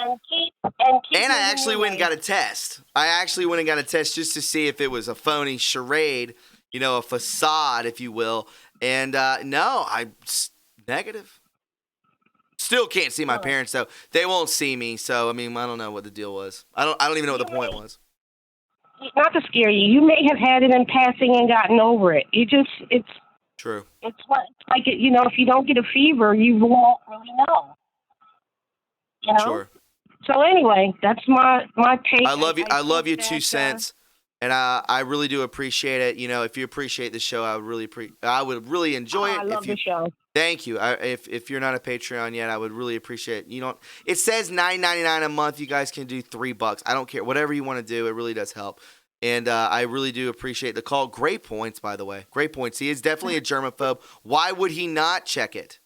And and I actually went and got a test. I actually went and got a test just to see if it was a phony charade, a facade, if you will. And no, I'm negative. Still can't see my parents though. They won't see me. So I mean, I don't know what the deal was. I don't even know what the point was. Not to scare you. You may have had it in passing and gotten over it. It's true. It's like if you don't get a fever, you won't really know. Sure. So anyway, that's my take. I love you. I love you 2 cents, and I really do appreciate it. If you appreciate the show, I would really enjoy it. I love the show. Thank you. If you're not a Patreon yet, I would really appreciate it. It says $9.99 a month. You guys can do $3. I don't care. Whatever you want to do, it really does help. And I really do appreciate the call. Great points, by the way. Great points. He is definitely a germaphobe. Why would he not check it?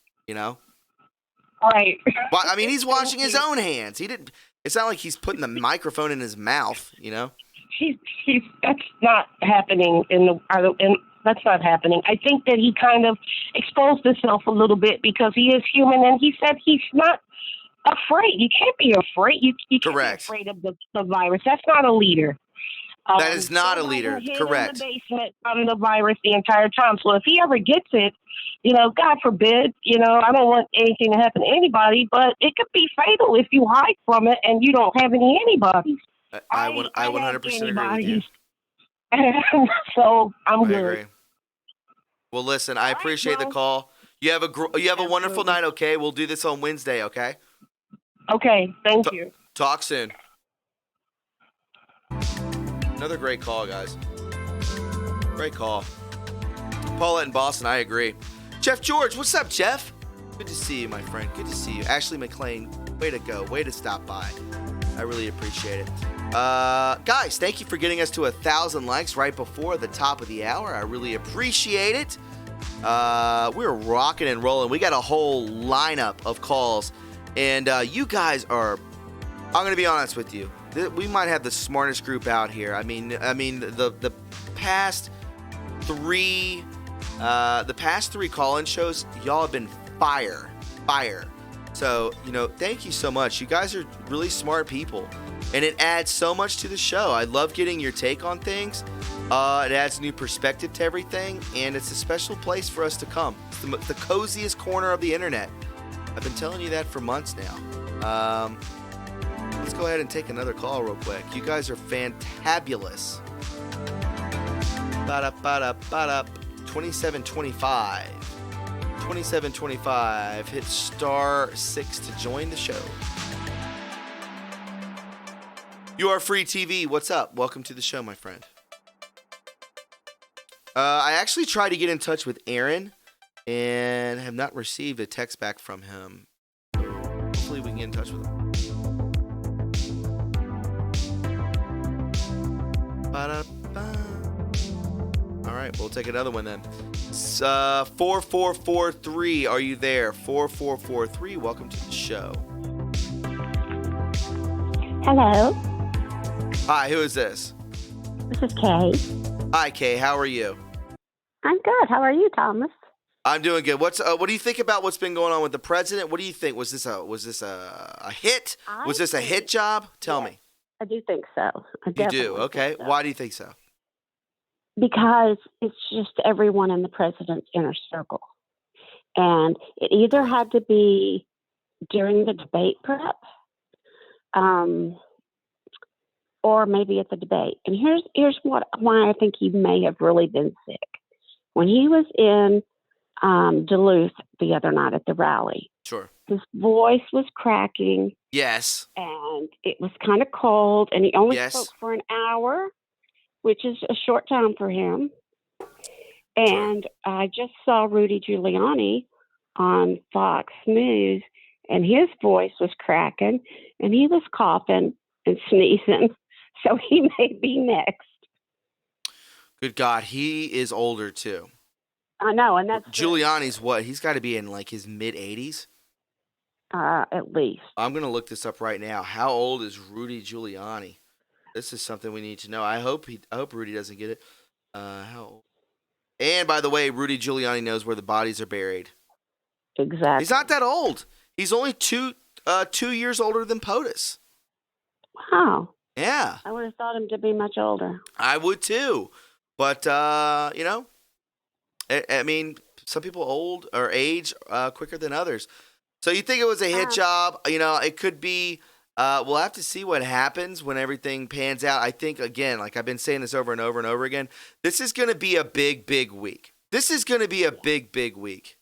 Right. Well, I mean, he's washing his own hands. He didn't. It's not like he's putting the microphone in his mouth. That's not happening that's not happening. I think that he kind of exposed himself a little bit because he is human, and he said he's not afraid. You can't be afraid. You can't Correct. be afraid of the virus. That's not a leader. That is not a leader. Correct. In the basement from the virus the entire time. So if he ever gets it, God forbid, I don't want anything to happen to anybody, but it could be fatal if you hide from it and you don't have any antibodies. I 100% agree with you. So I'm good. I agree. Well, listen, I appreciate the call. You have a wonderful night. Okay, we'll do this on Wednesday. Okay. Okay. Thank you. Talk soon. Another great call, guys. Great call. Paulette in Boston, I agree. Jeff George, what's up, Jeff? Good to see you, my friend. Good to see you. Ashley McLean, way to go. Way to stop by. I really appreciate it. Guys, thank you for getting us to 1,000 likes right before the top of the hour. I really appreciate it. We're rocking and rolling. We got a whole lineup of calls. And you guys are, I'm going to be honest with you. We might have the smartest group out here. I mean, the past three call-in shows, y'all have been fire. So, thank you so much. You guys are really smart people, and it adds so much to the show. I love getting your take on things. It adds new perspective to everything, and it's a special place for us to come. It's the coziest corner of the internet. I've been telling you that for months now. Let's go ahead and take another call real quick. You guys are fantabulous. 2725. 2725. Hit *6 to join the show. You are free TV. What's up? Welcome to the show, my friend. I actually tried to get in touch with Aaron and have not received a text back from him. Hopefully we can get in touch with him. All right, we'll take another one then. 4443, are you there? 4443, welcome to the show. Hello. Hi, who is this? This is Kay. Hi, Kay. How are you? I'm good. How are you, Thomas? I'm doing good. What do you think about what's been going on with the president? What do you think? Was this a hit? Was this a hit job? Tell me. I do think so. You do? Okay. So. Why do you think so? Because it's just everyone in the president's inner circle. And it either had to be during the debate prep, or maybe at the debate. And here's why I think he may have really been sick. When he was in Duluth the other night at the rally, sure, his voice was cracking. Yes. And it was kind of cold, and he only spoke for an hour, which is a short time for him. And I just saw Rudy Giuliani on Fox News, and his voice was cracking, and he was coughing and sneezing. So he may be next. Good God, he is older too. I know, and that's Giuliani's what? He's got to be in like his mid-80s. At least. I'm going to look this up right now. How old is Rudy Giuliani? This is something we need to know. I hope Rudy doesn't get it. How old? And by the way, Rudy Giuliani knows where the bodies are buried. Exactly. He's not that old. He's only 2 years older than POTUS. Wow. Yeah. I would have thought him to be much older. I would too. But, you know, I mean, some people age quicker than others. So you think it was a hit job? You know, it could be. We'll have to see what happens when everything pans out. I think, again, like I've been saying this over and over and over again, this is going to be a big, big week. This is going to be a big, big week.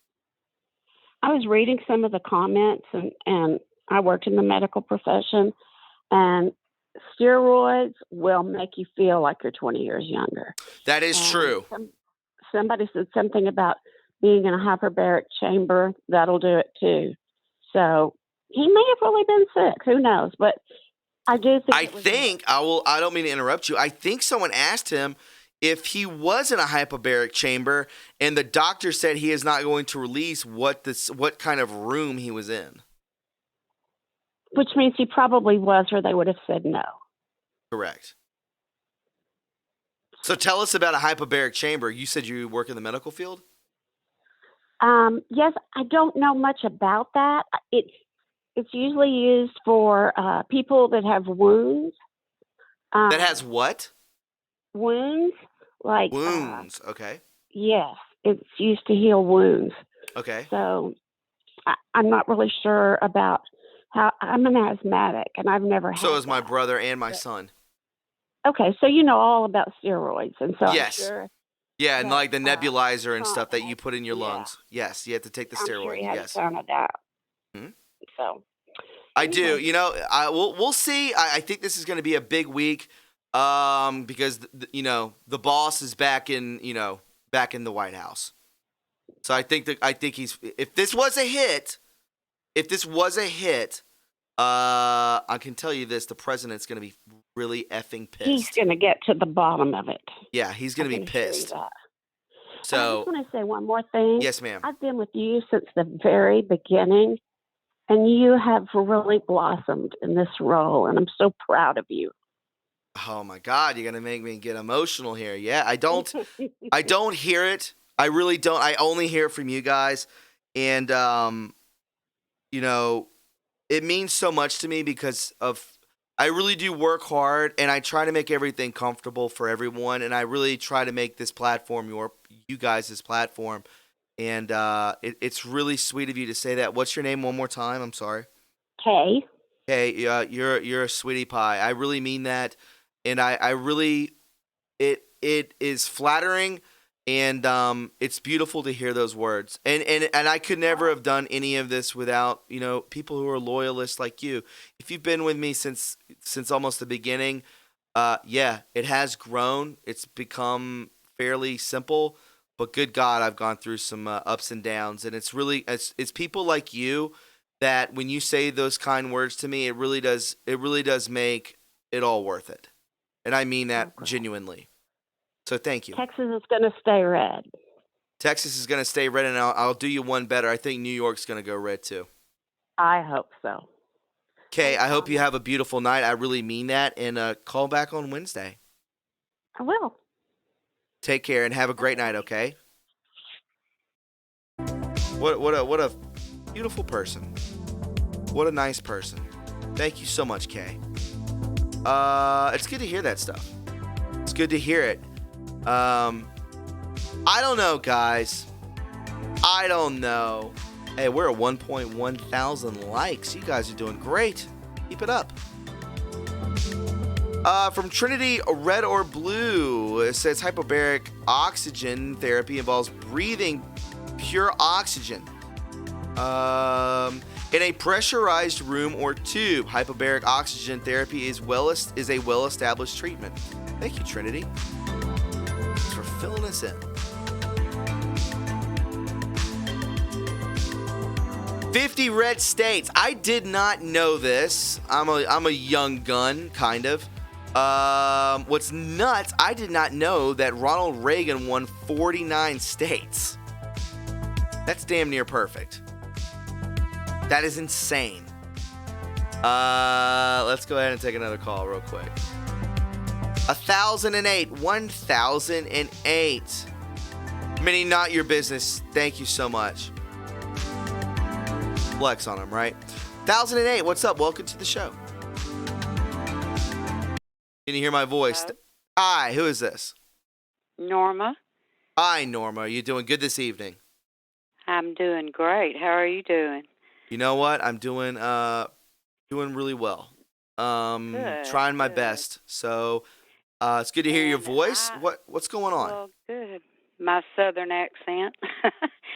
I was reading some of the comments, and I worked in the medical profession, and steroids will make you feel like you're 20 years younger. That is true. Somebody said something about being in a hyperbaric chamber. That'll do it too. So he may have really been sick. Who knows? But I do think. I don't mean to interrupt you. I think someone asked him if he was in a hyperbaric chamber, and the doctor said he is not going to release what kind of room he was in. Which means he probably was, or they would have said no. Correct. So tell us about a hyperbaric chamber. You said you work in the medical field? Yes, I don't know much about that. It's usually used for people that have wounds. That has what? Wounds. Like wounds. Okay. Yes, it's used to heal wounds. Okay. So I'm not really sure about how. I'm an asthmatic, and I've never had. So is my brother and my son. Okay, so you know all about steroids, and so yes. I'm sure. Yeah, and like the nebulizer and stuff that you put in your lungs. Yes, you have to take the steroid. Sure he has yes. Some of that. Hmm? So. I do. You know, we'll see. I think this is going to be a big week because the boss is back in the White House. So I think if this was a hit, I can tell you this: the president's going to be really effing pissed. He's going to get to the bottom of it. Yeah, he's going to be pissed. So I just want to say one more thing. Yes, ma'am. I've been with you since the very beginning, and you have really blossomed in this role, and I'm so proud of you. Oh my God, you're gonna make me get emotional here. Yeah, I don't hear it. I really don't. I only hear it from you guys, and it means so much to me because I really do work hard, and I try to make everything comfortable for everyone, and I really try to make this platform you guys' platform, and it's really sweet of you to say that. What's your name one more time? I'm sorry. Kay. Hey, you're a sweetie pie. I really mean that, and I really it is flattering, and it's beautiful to hear those words. And I could never have done any of this without people who are loyalists like you. If you've been with me since almost the beginning, it has grown. It's become fairly simple, but good God, I've gone through some ups and downs, and it's people like you that when you say those kind words to me, it really does make it all worth it. And I mean that genuinely. So thank you. Texas is going to stay red. Texas is going to stay red, and I'll do you one better. I think New York's going to go red too. I hope so. Okay, I hope you have a beautiful night. I really mean that, and call back on Wednesday. I will. Take care and have a great night, okay? What a beautiful person. What a nice person. Thank you so much, Kay. It's good to hear that stuff. It's good to hear it. I don't know, guys. I don't know. Hey, we're at 1.1 thousand likes. You guys are doing great. Keep it up. From Trinity, red or blue, it says hyperbaric oxygen therapy involves breathing pure oxygen in a pressurized room or tube. Hyperbaric oxygen therapy is a well-established treatment. Thank you, Trinity. Thanks for filling us in. 50 red states. I did not know this. I'm a young gun, kind of. What's nuts, I did not know that Ronald Reagan won 49 states. That's damn near perfect. That is insane. Let's go ahead and take another call real quick. 1008. Minnie, not your business. Thank you so much. flex on them, right? 1008, what's up? Welcome to the show. Can you hear my voice? Hello? Hi, who is this? Norma. Hi, Norma. Are you doing good this evening? I'm doing great. How are you doing? You know what? I'm doing really well. Good. Trying my Good. best. So it's good to hear your And voice. What's going on? Well, good. My southern accent.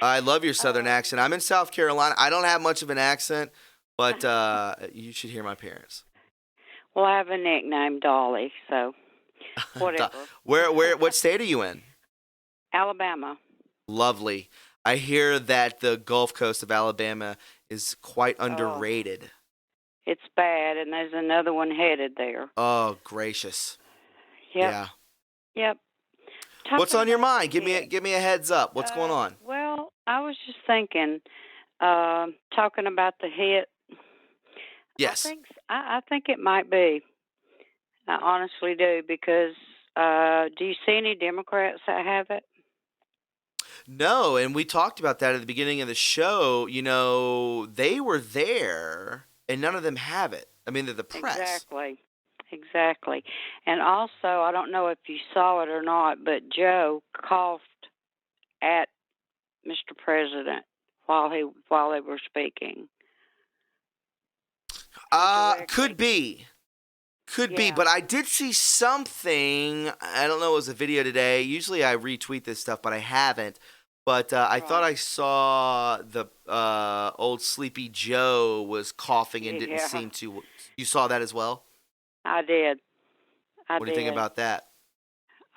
I love your southern accent. I'm in South Carolina. I don't have much of an accent, but you should hear my parents. Well, I have a nickname, Dolly, so whatever. What state are you in? Alabama. Lovely. I hear that the Gulf Coast of Alabama is quite underrated. It's bad, and there's another one headed there. Oh, gracious. Yep. Yeah. Yep. What's on your mind? Give it. me a heads up. What's going on? Well, I was just thinking, talking about the hit. Yes. I think it might be. I honestly do, because do you see any Democrats that have it? No, and we talked about that at the beginning of the show. You know, they were there, and none of them have it. I mean, they're the press. Exactly. And also, I don't know if you saw it or not, but Joe coughed at Mr. President while they were speaking. Could be, but I did see something. I don't know, it was a video today. Usually I retweet this stuff, but I haven't. But I thought I saw the old Sleepy Joe was coughing and didn't seem to. You saw that as well? I did. What do you think about that?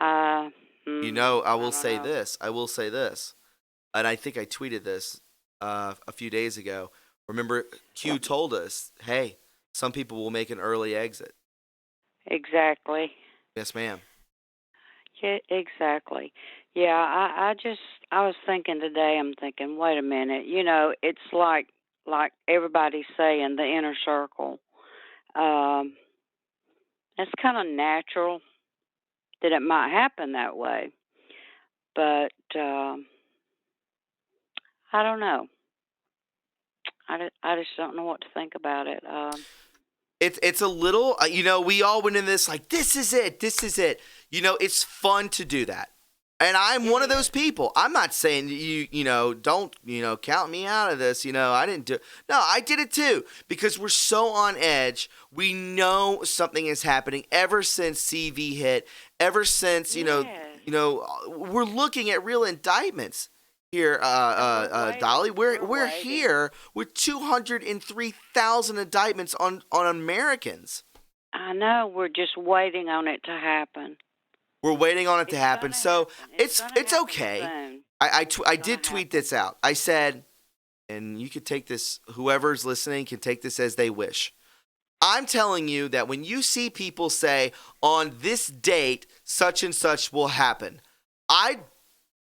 You know, I will say this, and I think I tweeted this a few days ago. Remember, Q told us, hey, some people will make an early exit. Exactly. Yes, ma'am. Yeah, exactly. Yeah, I was thinking today, I'm thinking, wait a minute, you know, it's like everybody's saying, the inner circle. It's kind of natural that it might happen that way. But I don't know. I just don't know what to think about it. It's a little, you know, we all went in this like, this is it. You know, it's fun to do that. And I'm one of those people. I'm not saying you know, don't, you know, count me out of this. You know, I didn't do it. No, I did it too, because we're so on edge. We know something is happening ever since CV hit, ever since, you know, we're looking at real indictments here, Dolly. We're here with 203,000 indictments on Americans. I know. We're just waiting on it to happen. We're waiting on it to happen. So it's okay. I did tweet this out. I said, and you could take this, whoever's listening can take this as they wish. I'm telling you that when you see people say, on this date, such and such will happen, I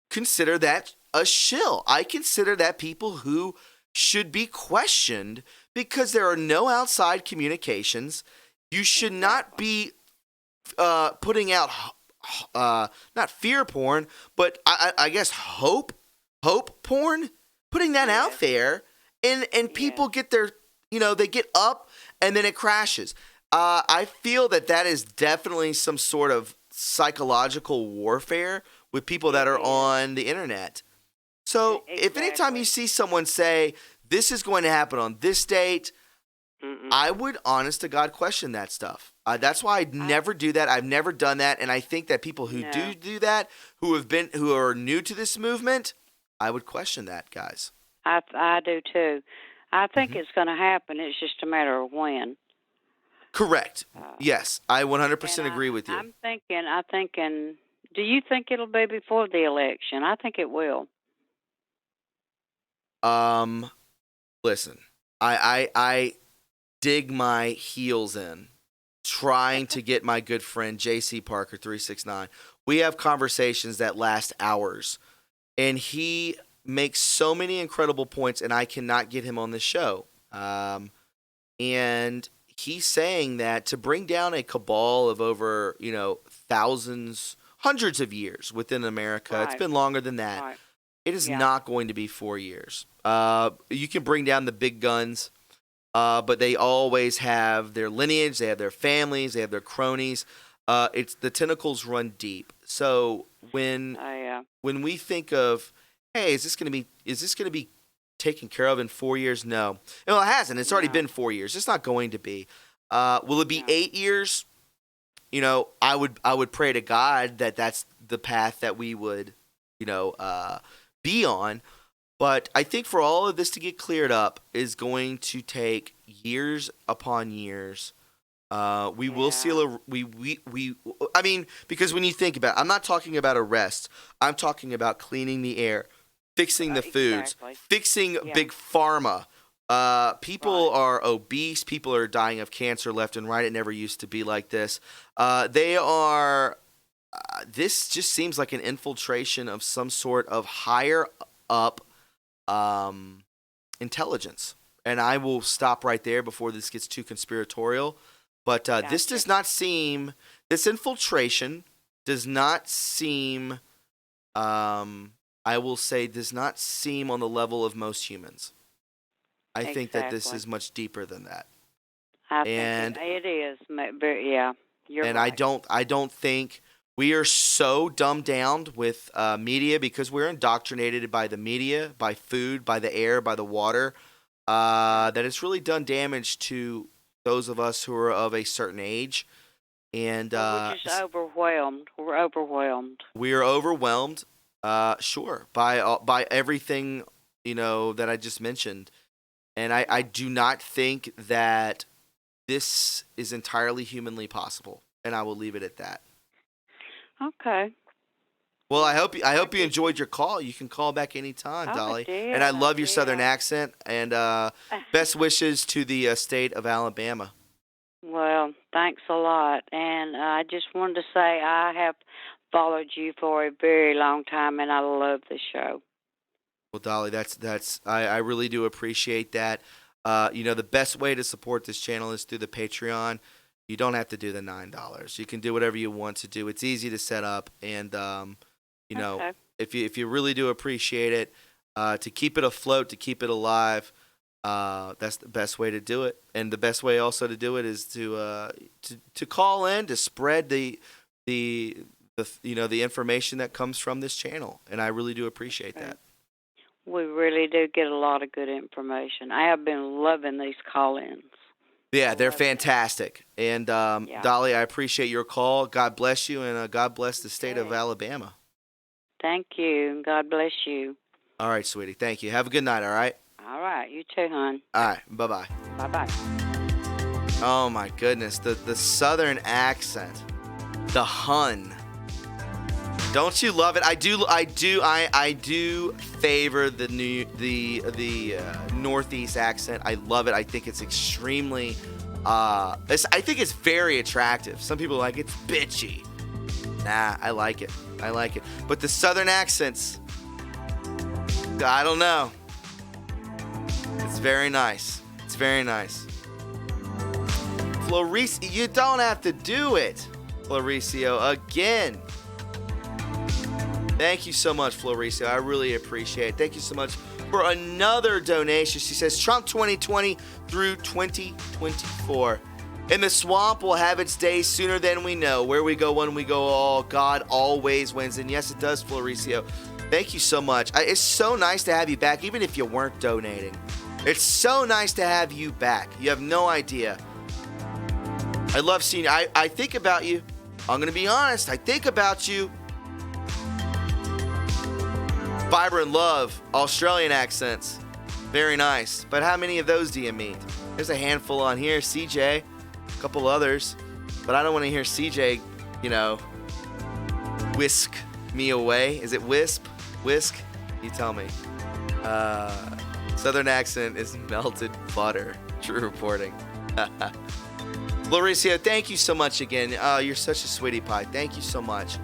consider that a shill. I consider that people who should be questioned, because there are no outside communications. You should not be putting out not fear porn, but I guess hope porn, putting that out there, and people get their, you know, they get up and then it crashes. I feel that is definitely some sort of psychological warfare with people that are on the internet. So if anytime you see someone say, this is going to happen on this date, I would, honest to God, question that stuff. That's why I'd never do that. I've never done that, and I think that people who do that, who are new to this movement, I would question that, guys. I do too. I think it's going to happen. It's just a matter of when. Correct. Yes, I 100% agree with you. I'm thinking. Do you think it'll be before the election? I think it will. Listen, I dig my heels in trying to get my good friend JC Parker 369. We have conversations that last hours, and he makes so many incredible points, and I cannot get him on the show. And he's saying that to bring down a cabal of over, you know, thousands, hundreds of years within America, it's been longer than that. It is not going to be 4 years. You can bring down the big guns, but they always have their lineage, they have their families, they have their cronies. It's the tentacles run deep. So when we think of, hey, is this going to be taken care of in 4 years? No. Well, it hasn't. It's already been 4 years. It's not going to be. Will it be 8 years? You know, I would pray to God that that's the path that we would, be on. But I think for all of this to get cleared up is going to take years upon years. We will seal I mean, because when you think about it, I'm not talking about arrest. I'm talking about cleaning the air, fixing the foods, fixing big pharma. People are obese. People are dying of cancer left and right. It never used to be like this. This just seems like an infiltration of some sort of higher up intelligence. And I will stop right there before this gets too conspiratorial. But this infiltration does not seem, I will say, does not seem on the level of most humans. I think that this is much deeper than that. I think it is. Yeah, you're right. And I don't think we are so dumbed down with media because we're indoctrinated by the media, by food, by the air, by the water, that it's really done damage to those of us who are of a certain age. And we're just overwhelmed. We're overwhelmed. We are overwhelmed, sure, by everything, that I just mentioned. And I do not think that this is entirely humanly possible. And I will leave it at that. Okay. Well, I hope you enjoyed your call. You can call back anytime, Dolly. And I love your Southern accent. And best wishes to the state of Alabama. Well, thanks a lot. And I just wanted to say I have followed you for a very long time, and I love the show. Well, Dolly, I really do appreciate that. The best way to support this channel is through the Patreon. You don't have to do the $9. You can do whatever you want to do. It's easy to set up, and if you really do appreciate it, to keep it afloat, to keep it alive, that's the best way to do it. And the best way also to do it is to call in, to spread the information that comes from this channel, and I really do appreciate that. We really do get a lot of good information. I have been loving these call-ins. Yeah, they're fantastic. And Dolly, I appreciate your call. God bless you, and God bless the state of Alabama. Thank you. God bless you. All right, sweetie. Thank you. Have a good night, all right? All right. You too, hon. All right. Bye-bye. Bye-bye. Oh, my goodness. The Southern accent. The hun. Don't you love it? I do favor the Northeast accent. I love it. I think it's extremely I think it's very attractive. Some people are like it's bitchy. Nah, I like it. But the Southern accents, I don't know. It's very nice. Floricio, you don't have to do it. Floricio, again. Thank you so much, Floricio. I really appreciate it. Thank you so much for another donation. She says, Trump 2020 through 2024. And the swamp will have its day sooner than we know. Where we go, when we go, all God always wins. And yes, it does, Floricio. Thank you so much. It's so nice to have you back, even if you weren't donating. It's so nice to have you back. You have no idea. I love seeing you. I think about you. I'm going to be honest. I think about you. Vibrant love, Australian accents. Very nice. But how many of those do you meet? There's a handful on here. CJ, a couple others. But I don't want to hear CJ, whisk me away. Is it wisp? Whisk? You tell me. Southern accent is melted butter. True reporting. Mauricio, thank you so much again. You're such a sweetie pie. Thank you so much.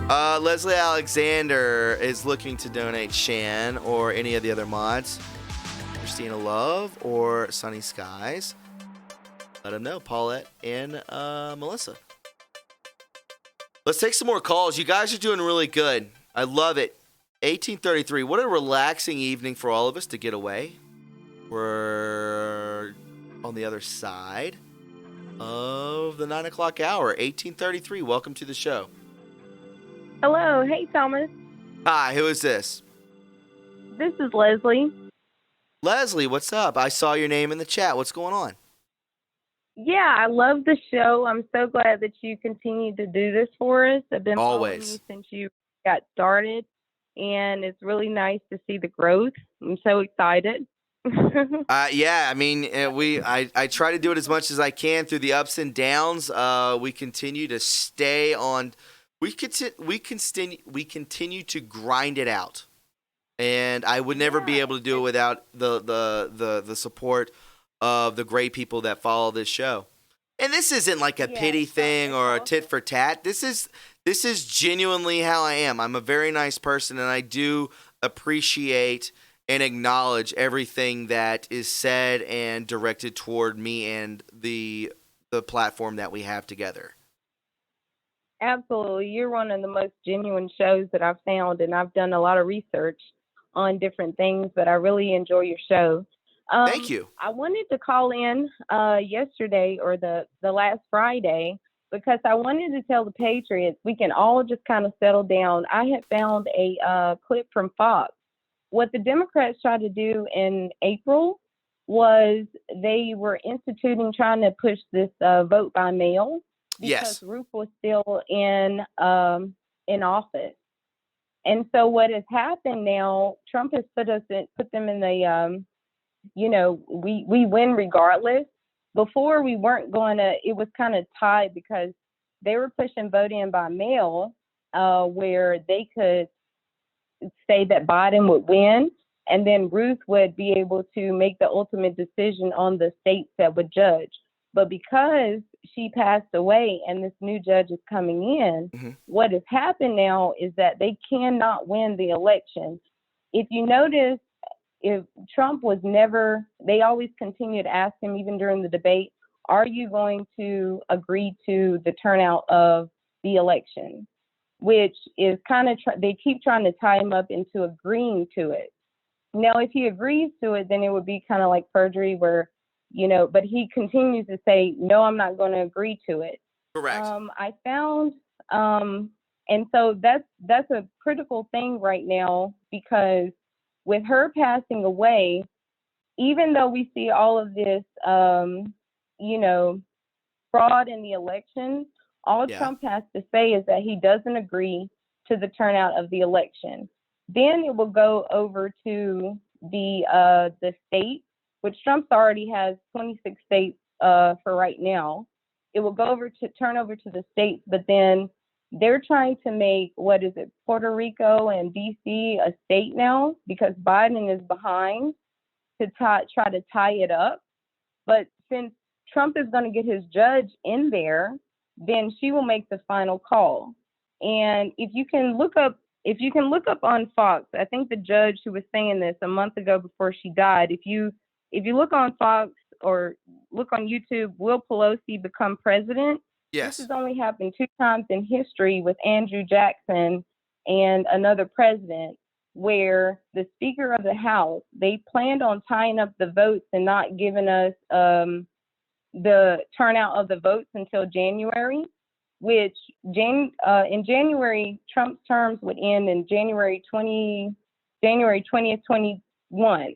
Leslie Alexander is looking to donate Shan or any of the other mods. Christina Love or Sunny Skies. Let them know. Paulette and Melissa. Let's take some more calls. You guys are doing really good. I love it. 1833. What a relaxing evening for all of us to get away. We're on the other side of the 9 o'clock hour. 1833. Welcome to the show. Hello. Hey, Thomas. Hi, who is this? This is Leslie. Leslie, what's up? I saw your name in the chat. What's going on? Yeah, I love the show. I'm so glad that you continue to do this for us. I've been following you since you got started, and it's really nice to see the growth. I'm so excited. Yeah, I mean, I try to do it as much as I can through the ups and downs. We continue to stay on. We continue to grind it out, and I would never be able to do it without the support of the great people that follow this show. And this isn't like a pity thing or a tit for tat. This is genuinely how I am. I'm a very nice person, and I do appreciate and acknowledge everything that is said and directed toward me and the platform that we have together. Absolutely. You're one of the most genuine shows that I've found, and I've done a lot of research on different things, but I really enjoy your show. Thank you. I wanted to call in yesterday or the last Friday because I wanted to tell the Patriots we can all just kind of settle down. I had found a clip from Fox. What the Democrats tried to do in April was they were trying to push this vote by mail because Ruth was still in office. And so what has happened now, Trump has put them in the we win regardless. Before we weren't going to, it was kind of tied because they were pushing vote in by mail where they could say that Biden would win, and then Ruth would be able to make the ultimate decision on the states that would judge. But because she passed away and this new judge is coming in, what has happened now is that they cannot win the election. If you notice, if Trump was never, they always continued to ask him, even during the debate, are you going to agree to the turnout of the election? Which is kind of, they keep trying to tie him up into agreeing to it. Now, if he agrees to it, then it would be kind of like perjury where, but he continues to say, no, I'm not going to agree to it. Correct. I found, and so that's a critical thing right now because with her passing away, even though we see all of this, fraud in the election, all Trump has to say is that he doesn't agree to the turnout of the election. Then it will go over to the states, which Trump already has 26 states for right now. It will turn over to the states, but then they're trying to make, Puerto Rico and D.C. a state now because Biden is behind to try to tie it up. But since Trump is going to get his judge in there, then she will make the final call. And if you can look up on Fox, I think the judge who was saying this a month ago before she died, if you look on Fox or look on YouTube, will Pelosi become president? Yes. This has only happened 2 times in history with Andrew Jackson and another president, where the Speaker of the House, they planned on tying up the votes and not giving us the turnout of the votes until January, which in January, Trump's terms would end in January 20th, 2021.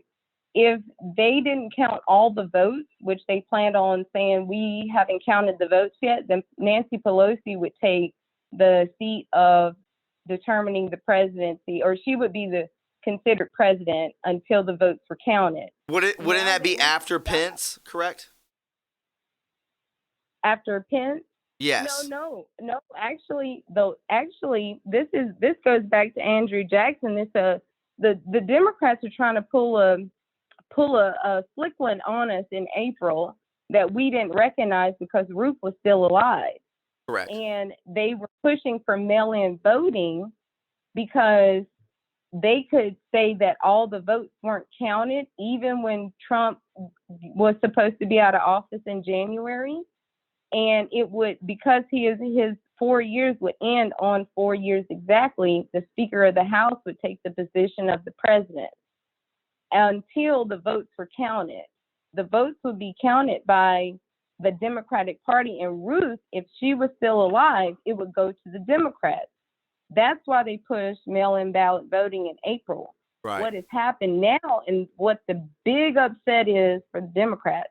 If they didn't count all the votes, which they planned on saying we haven't counted the votes yet, then Nancy Pelosi would take the seat of determining the presidency, or she would be the considered president until the votes were counted. Wouldn't that be after Pence, correct? After Pence? Yes. No. Actually, this goes back to Andrew Jackson. The Democrats are trying to pull a slick one on us in April that we didn't recognize because Ruth was still alive. Correct. And they were pushing for mail-in voting because they could say that all the votes weren't counted, even when Trump was supposed to be out of office in January. And it would, because his 4 years would end on 4 years exactly, the Speaker of the House would take the position of the president until the votes were counted. The votes would be counted by the Democratic Party, and Ruth, if she was still alive, it would go to the Democrats. That's why they pushed mail-in ballot voting in April. Right. What has happened now, and what the big upset is for the Democrats,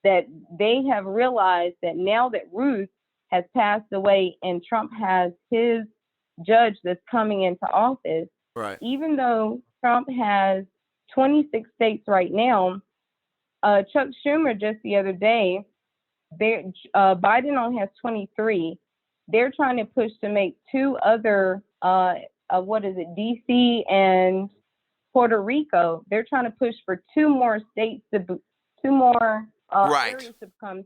that they have realized that now that Ruth has passed away and Trump has his judge that's coming into office, right, even though Trump has 26 states right now, Chuck Schumer just the other day, Biden only has 23. They're trying to push to make two other, DC and Puerto Rico. They're trying to push for two more states, right, areas to become,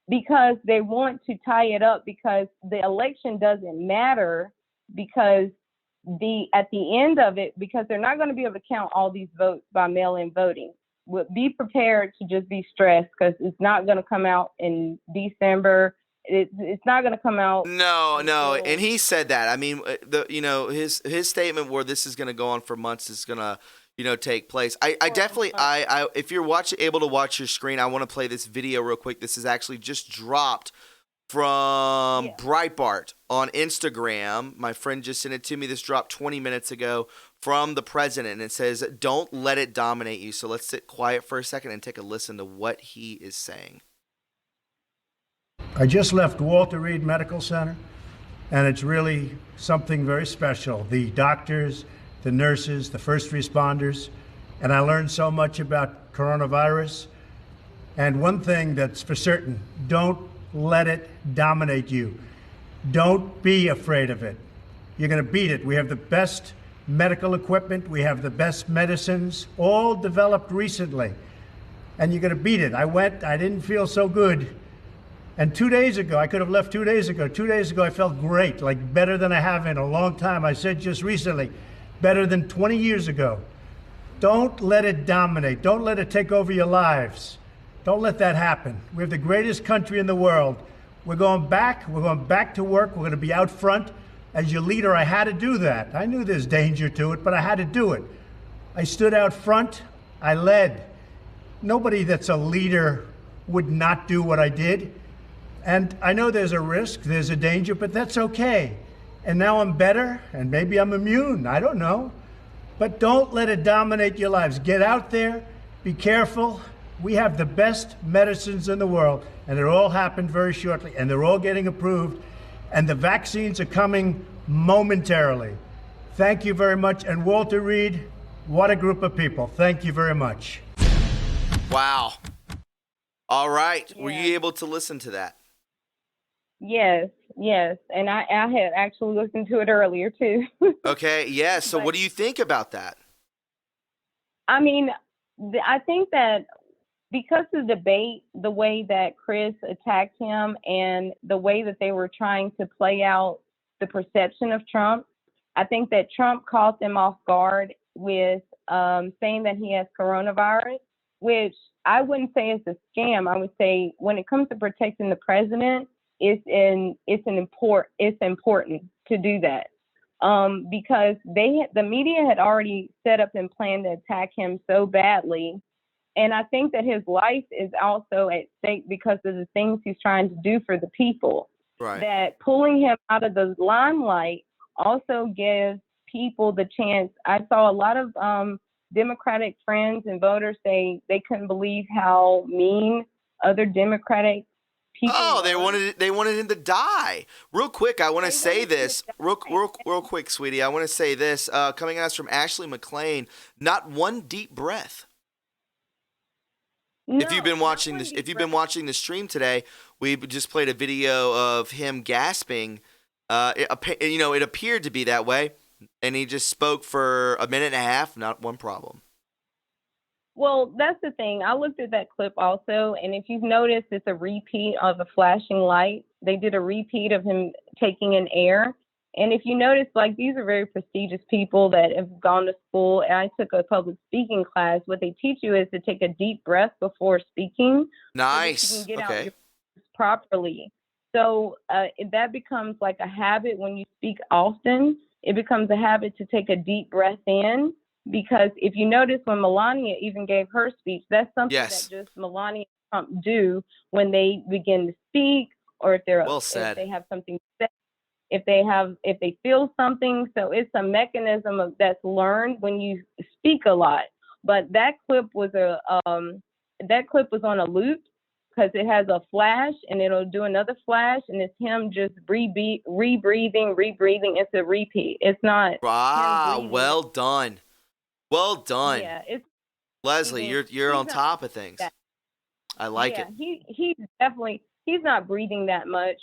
because they want to tie it up, because the election doesn't matter, because at the end of it, because they're not going to be able to count all these votes by mail-in voting. Be prepared to just be stressed, because it's not going to come out in December. It's not going to come out. No, and he said that. I mean, his statement where this is going to go on for months is going to, take place. I definitely, if you're able to watch your screen, I want to play this video real quick. This is actually just dropped from Breitbart on Instagram. My friend just sent it to me. This dropped 20 minutes ago from the president, and it says, "Don't let it dominate you." So let's sit quiet for a second and take a listen to what he is saying. I just left Walter Reed Medical Center, and it's really something very special. The doctors, the nurses, the first responders, and I learned so much about coronavirus. And one thing that's for certain, don't let it dominate you. Don't be afraid of it. You're going to beat it. We have the best medical equipment. We have the best medicines, all developed recently. And you're going to beat it. I didn't feel so good. And 2 days ago, I could have left 2 days ago. 2 days ago, I felt great, like better than I have in a long time. I said just recently, better than 20 years ago. Don't let it dominate. Don't let it take over your lives. Don't let that happen. We have the greatest country in the world. We're going back. We're going back to work. We're going to be out front. As your leader, I had to do that. I knew there's danger to it, but I had to do it. I stood out front. I led. Nobody that's a leader would not do what I did. And I know there's a risk, there's a danger, but that's okay. And now I'm better, and maybe I'm immune. I don't know. But don't let it dominate your lives. Get out there. Be careful. We have the best medicines in the world, and it all happened very shortly, and they're all getting approved, and the vaccines are coming momentarily. Thank you very much. And Walter Reed, what a group of people. Thank you very much. Wow. All right. Yeah. Were you able to listen to that? Yes. And I had actually listened to it earlier, too. Okay, yeah. So what do you think about that? I mean, I think that because of the debate, the way that Chris attacked him and the way that they were trying to play out the perception of Trump, I think that Trump caught them off guard with saying that he has coronavirus, which I wouldn't say is a scam. I would say when it comes to protecting the president, it's important to do that, because the media had already set up and planned to attack him so badly, and I think that his life is also at stake because of the things he's trying to do for the people. Right. That pulling him out of the limelight also gives people the chance. I saw a lot of Democratic friends and voters say they couldn't believe how mean other Democratic people. Oh, they wanted him to die. Real quick, I want to say this. Real quick, sweetie. I want to say this. Coming at us from Ashley McLean. Not one deep breath. No, if you've been watching the stream today, we just played a video of him gasping. It appeared to be that way, and he just spoke for a minute and a half. Not one problem. Well, that's the thing. I looked at that clip also, and if you've noticed, it's a repeat of the flashing light. They did a repeat of him taking in air. And if you notice, like, these are very prestigious people that have gone to school. And I took a public speaking class. What they teach you is to take a deep breath before speaking. Nice. So that you can get okay. out your properly. So that becomes like a habit when you speak often. It becomes a habit to take a deep breath in, because if you notice when Melania even gave her speech, that's something that just Melania and Trump do when they begin to speak, or if if they have something to say, if they feel something. So it's a mechanism that's learned when you speak a lot. But that clip was on a loop, because it has a flash and it'll do another flash, and it's him just rebreathing. It's a repeat. It's not. Well done. Well done. Yeah, it's Leslie. You're on top of things. I like it. He's not breathing that much.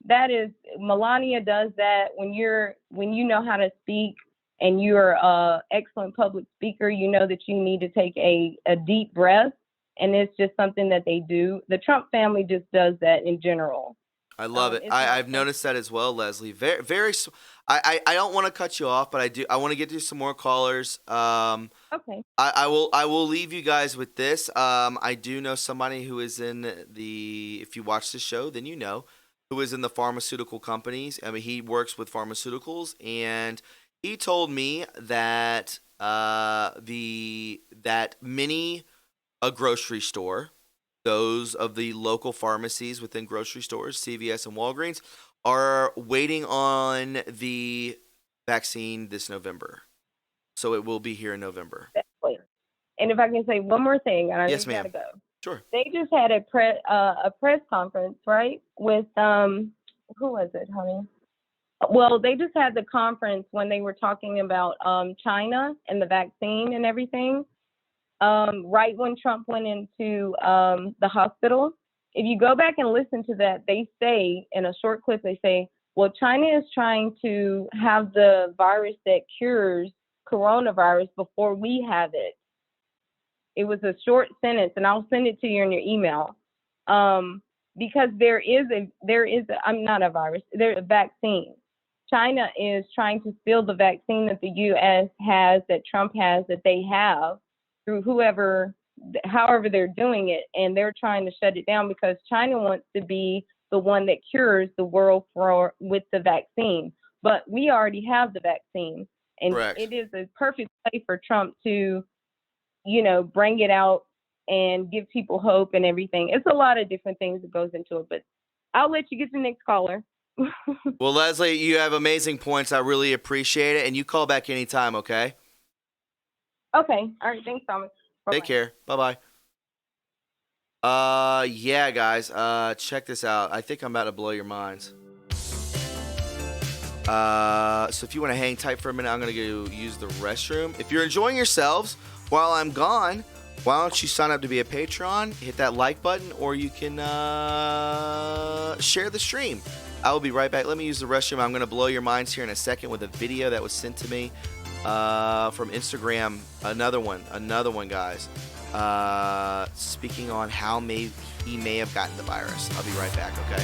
That is, Melania does that when you know how to speak and you're a excellent public speaker. You know that you need to take a deep breath, and it's just something that they do. The Trump family just does that in general. I love it. I've noticed that as well, Leslie. Very, very. I don't want to cut you off, but I do. I want to get to some more callers. Okay. I will leave you guys with this. I do know somebody who is in the. If you watch the show, then you know who is in the pharmaceutical companies. I mean, he works with pharmaceuticals, and he told me that that a grocery store, those of the local pharmacies within grocery stores, CVS and Walgreens, are waiting on the vaccine this November. So it will be here in November. Exactly. And if I can say one more thing, and I yes, just ma'am. gotta go. Sure. They just had a press conference, right? With who was it, honey? Well, they just had the conference when they were talking about China and the vaccine and everything. Right when Trump went into the hospital. If you go back and listen to that, they say in a short clip, they say, well, China is trying to have the virus that cures coronavirus before we have it. It was a short sentence, and I'll send it to you in your email. Because there's a vaccine. China is trying to steal the vaccine that the U.S. has, that Trump has, that they have, through however they're doing it, and they're trying to shut it down because China wants to be the one that cures the world with the vaccine. But we already have the vaccine, and Correct. It is a perfect way for Trump to, bring it out and give people hope and everything. It's a lot of different things that goes into it, but I'll let you get the next caller. Well, Leslie, you have amazing points. I really appreciate it, and you call back anytime, okay? Okay. All right. Thanks, Thomas. Bye-bye. Take care. Bye-bye. Yeah, guys. Check this out. I think I'm about to blow your minds. So if you want to hang tight for a minute, I'm going to go use the restroom. If you're enjoying yourselves while I'm gone, why don't you sign up to be a Patreon, hit that like button, or you can share the stream. I will be right back. Let me use the restroom. I'm going to blow your minds here in a second with a video that was sent to me from Instagram. Another one, guys. Speaking on how he may have gotten the virus. I'll be right back, okay?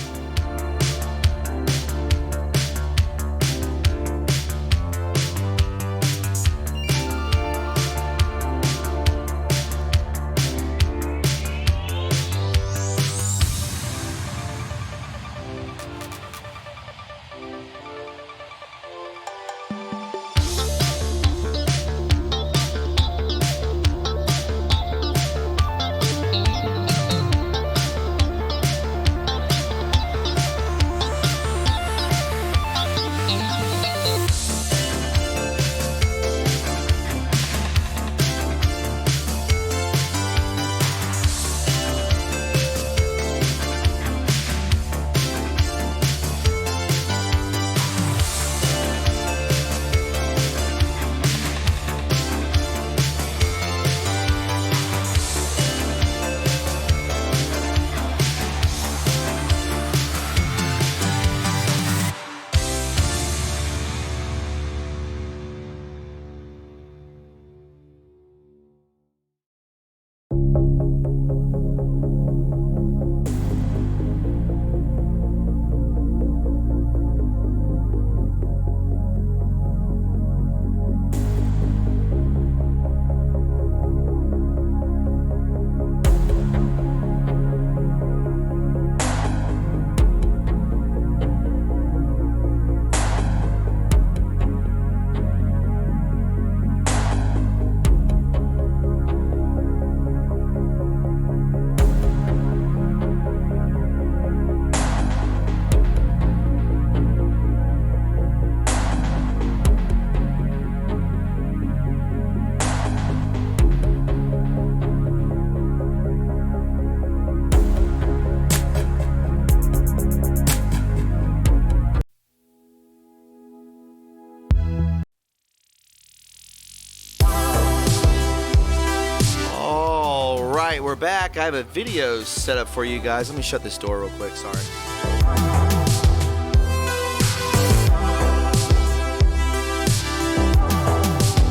we're back. I have a video set up for you guys. Let me shut this door real quick. Sorry.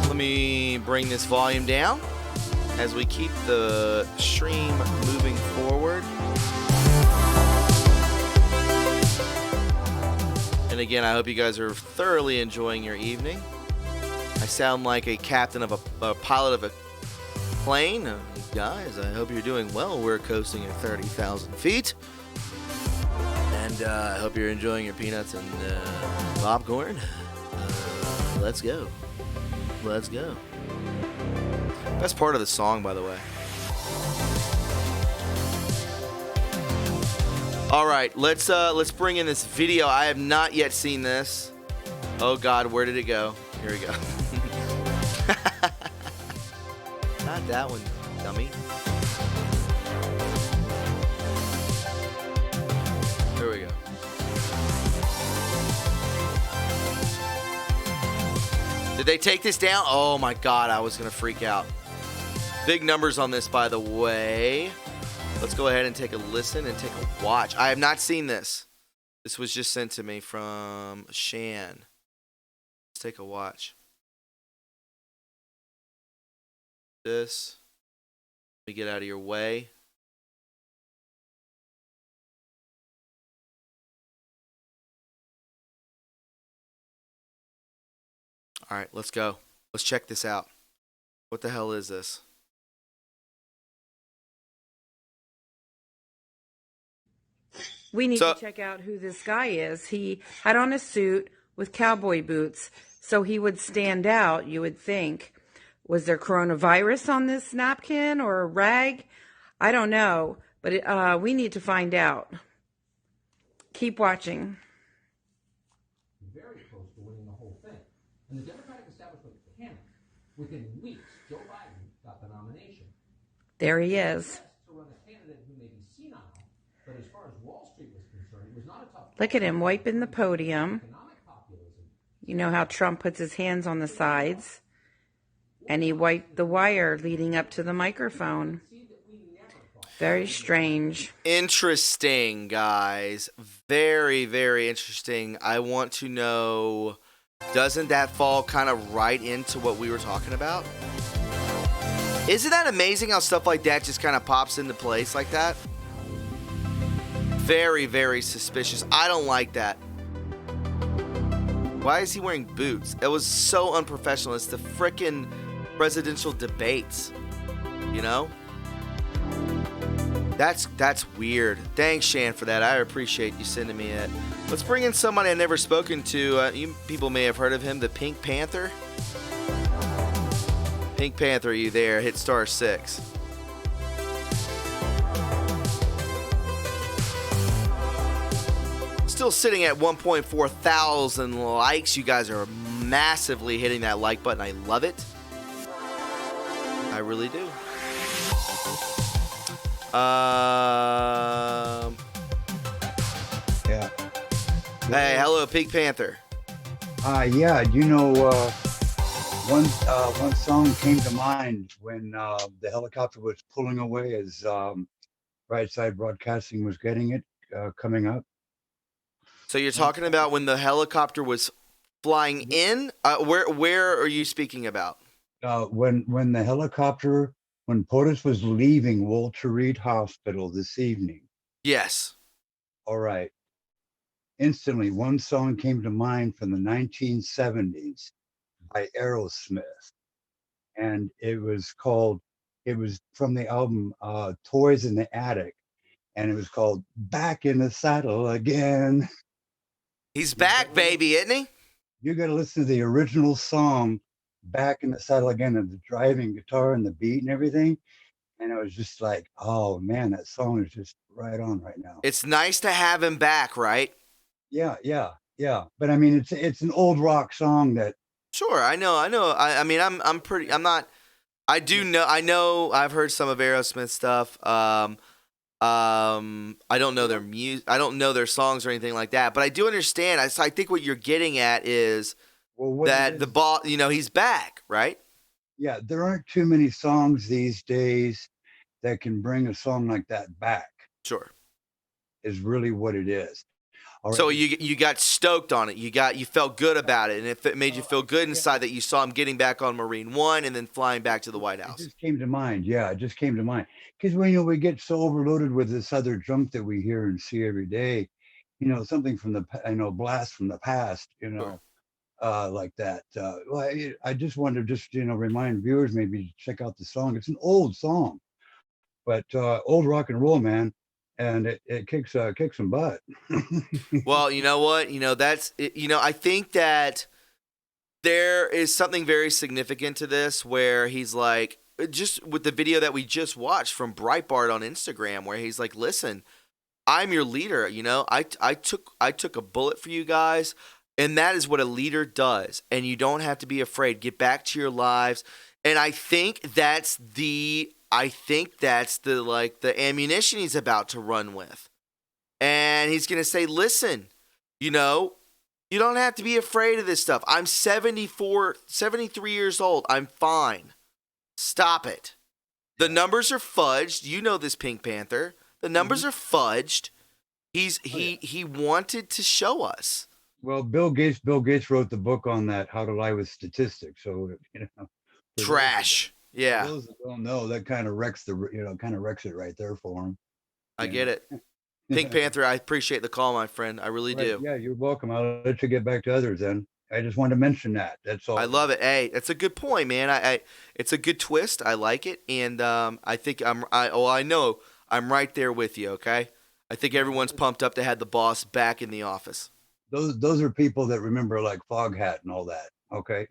Let me bring this volume down as we keep the stream moving forward. And again, I hope you guys are thoroughly enjoying your evening. I sound like a captain of a pilot of a plane. Guys, I hope you're doing well. We're coasting at 30,000 feet. And I hope you're enjoying your peanuts and popcorn. Let's go. Let's go. That's part of the song, by the way. All right, let's bring in this video. I have not yet seen this. Oh God, where did it go? Here we go. Not that one, dummy. There we go. Did they take this down? Oh my God, I was gonna freak out. Big numbers on this, by the way. Let's go ahead and take a listen and take a watch. I have not seen this. This was just sent to me from Shan. Let's take a watch. This. Let me get out of your way. All right, let's go. Let's check this out. What the hell is this? We need to check out who this guy is. He had on a suit with cowboy boots, so he would stand out, you would think. Was there coronavirus on this napkin or a rag? I don't know, but we need to find out. Keep watching. Very close to winning the whole thing. And the Democratic establishment panicked. Within weeks, Joe Biden got the nomination. There he is. To run a candidate who may be senile, but as far as Wall Street was concerned, it was not a tough. Look at him wiping the podium. You know how Trump puts his hands on the sides. And he wiped the wire leading up to the microphone. Very strange. Interesting, guys. Very, very interesting. I want to know, doesn't that fall kind of right into what we were talking about? Isn't that amazing how stuff like that just kind of pops into place like that? Very, very suspicious. I don't like that. Why is he wearing boots? It was so unprofessional. It's the frickin' presidential debates, you know? That's weird. Thanks, Shan, for that. I appreciate you sending me it. Let's bring in somebody I've never spoken to. You people may have heard of him, the Pink Panther. Pink Panther, are you there? Hit *6. Still sitting at 1.4 thousand likes. You guys are massively hitting that like button. I love it. I really do. Yeah. Hey, hello, Pink Panther. Yeah, you know, one song came to mind when the helicopter was pulling away as Right Side Broadcasting was getting it coming up. So you're talking about when the helicopter was flying in? Where are you speaking about? When the helicopter, when POTUS was leaving Walter Reed Hospital this evening. Yes. All right. Instantly, one song came to mind from the 1970s by Aerosmith. And it was from the album Toys in the Attic. And it was called Back in the Saddle Again. He's back, baby, isn't he? You got to listen to the original song, Back in the Saddle Again, and the driving guitar and the beat and everything. And I was just like, oh man, that song is just right on right now. It's nice to have him back, right? Yeah. But I mean, it's an old rock song that. Sure, I know. I mean, I'm not. I know. I've heard some of Aerosmith stuff. I don't know their music. I don't know their songs or anything like that. But I do understand. I think what you're getting at is that the ball. You know, he's back, right? Yeah, there aren't too many songs these days that can bring a song like that back. Sure. Is really what it is. Right. So you got stoked on it. You felt good about it, and it made you feel good inside that you saw him getting back on Marine One and then flying back to the White House. It just came to mind. Yeah, it just came to mind because we get so overloaded with this other junk that we hear and see every day. Something from the blast from the past. Like that. Well, I just wanted to remind viewers maybe to check out the song. It's an old song, but old rock and roll, man. And it kicks some butt. Well, you know what? That's it. I think that there is something very significant to this where he's like, just with the video that we just watched from Breitbart on Instagram, where he's like, listen, I'm your leader. I took a bullet for you guys. And that is what a leader does. And you don't have to be afraid. Get back to your lives. And I think that's the ammunition he's about to run with. And he's going to say, listen, you don't have to be afraid of this stuff. I'm 73 years old. I'm fine. Stop it. The numbers are fudged. You know this, Pink Panther. The numbers are fudged. He wanted to show us. Well, Bill Gates wrote the book on that, How to Lie with Statistics. So, trash. Yeah. For those that don't know, that kind of wrecks it right there for him. I get it. Pink Panther, I appreciate the call, my friend. I really do. Yeah, you're welcome. I'll let you get back to others then. I just wanted to mention that. That's all. I love it. Hey, that's a good point, man. It's a good twist. I like it. And I think I know I'm right there with you, okay? I think everyone's pumped up to have the boss back in the office. Those are people that remember like Foghat and all that, okay?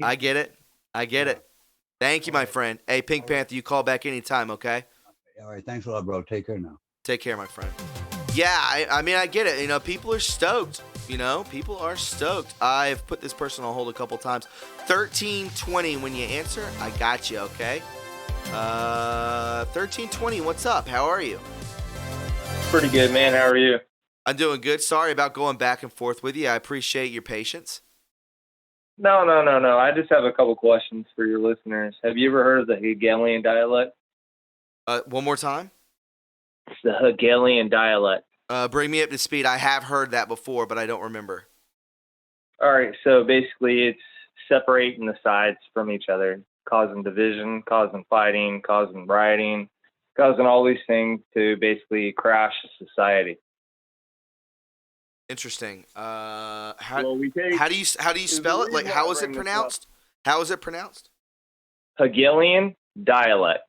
I get it. Thank you, my friend. Hey, Pink Panther, you call back anytime, okay? All right, thanks a lot, bro. Take care now. Take care, my friend. Yeah, I mean, I get it. People are stoked. People are stoked. I've put this person on hold a couple times. 1320, when you answer, I got you, okay? 1320, what's up? How are you? Pretty good, man. How are you? I'm doing good. Sorry about going back and forth with you. I appreciate your patience. No. I just have a couple questions for your listeners. Have you ever heard of the Hegelian dialect? One more time? It's the Hegelian dialect. Bring me up to speed. I have heard that before, but I don't remember. All right. So basically, it's separating the sides from each other, causing division, causing fighting, causing rioting, causing all these things to basically crash society. Interesting. How do you spell it? Like, how is it pronounced? How is it pronounced? Hegelian dialect.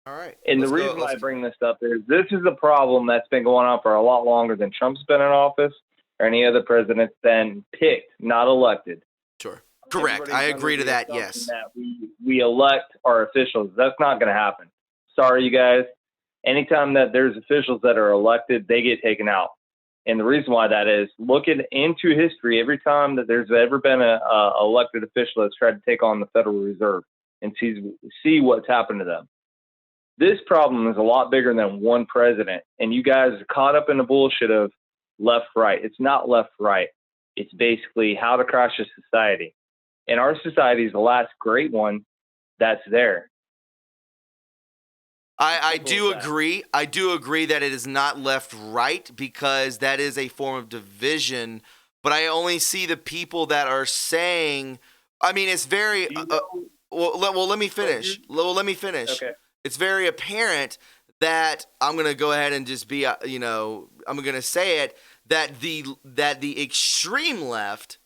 All right. And the reason why I bring this up is this is a problem that's been going on for a lot longer than Trump's been in office or any other president's been picked, not elected. Sure. Correct. I agree to that. Yes. That we elect our officials. That's not going to happen. Sorry, you guys. Anytime that there's officials that are elected, they get taken out. And the reason why that is, looking into history, every time that there's ever been a elected official that's tried to take on the Federal Reserve and see what's happened to them. This problem is a lot bigger than one president. And you guys are caught up in the bullshit of left-right. It's not left-right. It's basically how to crash a society. And our society is the last great one that's there. I do agree. I do agree that it is not left-right because that is a form of division. But I only see the people that are saying, I mean, it's very, let me finish. Okay. It's very apparent that I'm going to go ahead and just be, I'm going to say it, that the extreme left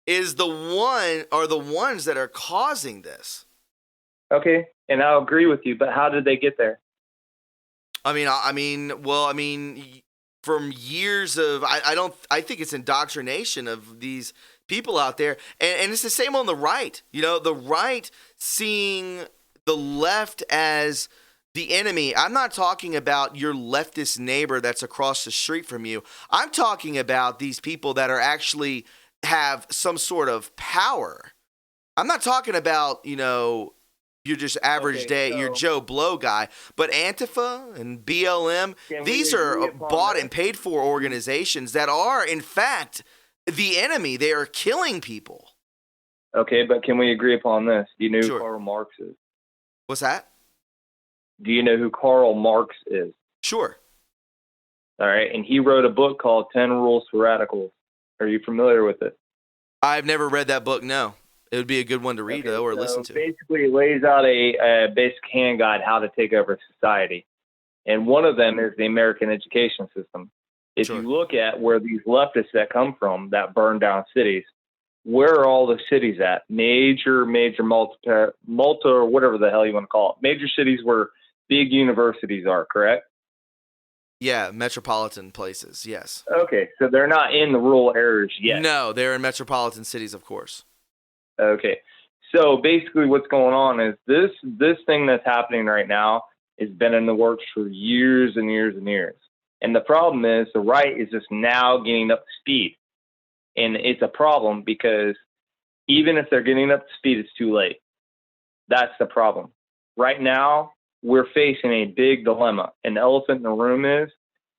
is the ones that are causing this. Okay, and I'll agree with you, but how did they get there? I mean, from years of, I think it's indoctrination of these people out there, and it's the same on the right. The right seeing the left as the enemy. I'm not talking about your leftist neighbor that's across the street from you. I'm talking about these people that are actually have some sort of power. I'm not talking about, you're just average day, you're Joe Blow guy. But Antifa and BLM, these are bought and paid for organizations that are, in fact, the enemy. They are killing people. Okay, but can we agree upon this? Do you know who Karl Marx is? What's that? Do you know who Karl Marx is? Sure. All right. And he wrote a book called 10 Rules for Radicals. Are you familiar with it? I've never read that book, no. It would be a good one to read, though, or listen to. Basically, it lays out a basic hand guide how to take over society. And one of them is the American education system. If you look at where these leftists that come from, that burn down cities, where are all the cities at? Major or whatever the hell you want to call it. Major cities where big universities are, correct? Yeah, metropolitan places, yes. Okay, so they're not in the rural areas yet. No, they're in metropolitan cities, of course. Okay, so basically what's going on is this thing that's happening right now has been in the works for years and years and years. And the problem is the right is just now getting up to speed. And it's a problem because even if they're getting up to speed, it's too late. That's the problem. Right now, we're facing a big dilemma. And the elephant in the room is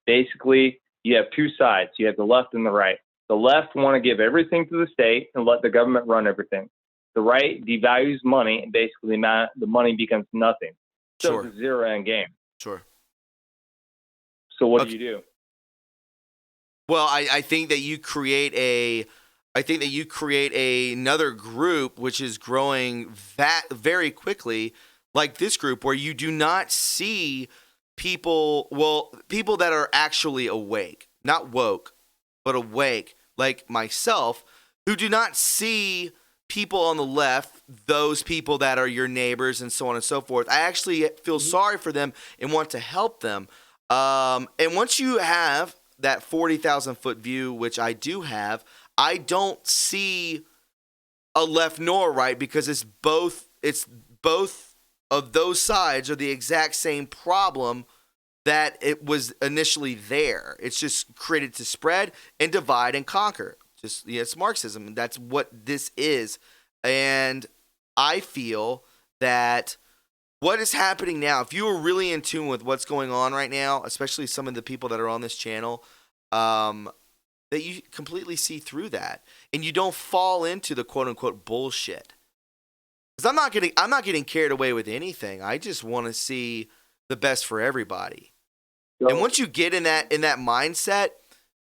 basically you have two sides. You have the left and the right. The left want to give everything to the state and let the government run everything. The right devalues money, and basically the money becomes nothing. So it's a zero-end game. Sure. So what do you do? Well, I think that you create another group which is growing very quickly, like this group, where you do not see people that are actually awake, not woke, but awake, like myself, who do not see people on the left, those people that are your neighbors and so on and so forth. I actually feel sorry for them and want to help them. And once you have that 40,000 foot view, which I do have, I don't see a left nor a right, because it's both of those sides are the exact same problem that it was initially there. It's just created to spread and divide and conquer. It's Marxism. That's what this is. And I feel that what is happening now, if you are really in tune with what's going on right now, especially some of the people that are on this channel, that you completely see through that, and you don't fall into the quote unquote bullshit. Because I'm not getting carried away with anything. I just want to see the best for everybody. And once you get in that mindset,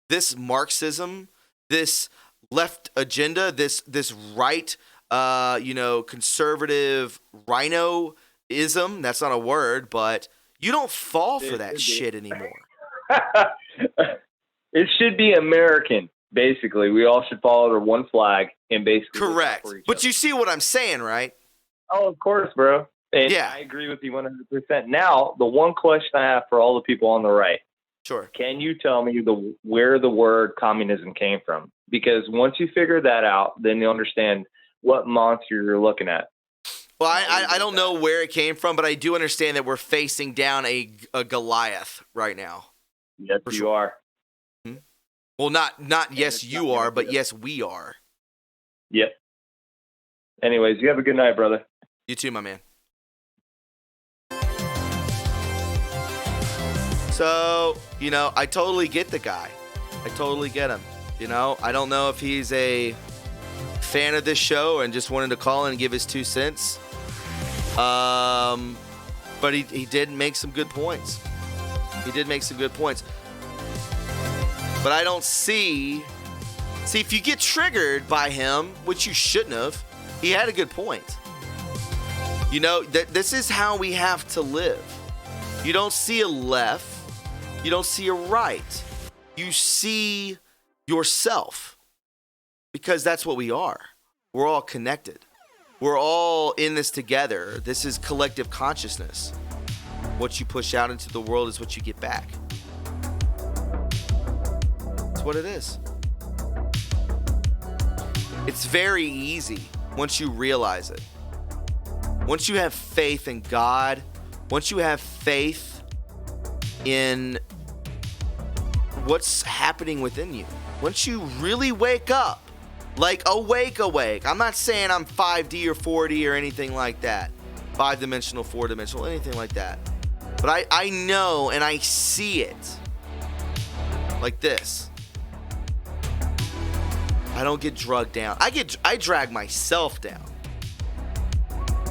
this Marxism, this left agenda, this right, conservative rhinoism, that's not a word, but you don't fall for that shit anymore. It should be American, basically. We all should follow under one flag and basically. Correct. But you see what I'm saying, right? Oh, of course, bro. And yeah. I agree with you 100%. Now, the one question I have for all the people on the right. Sure. Can you tell me where the word communism came from? Because once you figure that out, then you'll understand what monster you're looking at. Well, I don't know where it came from, but I do understand that we're facing down a Goliath right now. Yes, you are. Hmm? Well, not yes, you are, but yes, we are. Yep. Anyways, you have a good night, brother. You too, my man. So, I totally get the guy. I totally get him. I don't know if he's a fan of this show and just wanted to call in and give his 2 cents. But he did make some good points. But I don't see, if you get triggered by him, which you shouldn't have, he had a good point. This is how we have to live. You don't see a left. You don't see a right. You see yourself, because that's what we are. We're all connected. We're all in this together. This is collective consciousness. What you push out into the world is what you get back. It's what it is. It's very easy once you realize it. Once you have faith in God, once you have faith in what's happening within you, once you really wake up, like awake. I'm not saying I'm 5D or 4D or anything like that, 5-dimensional, 4-dimensional, anything like that. But I know and I see it like this. I don't get drugged down. I drag myself down.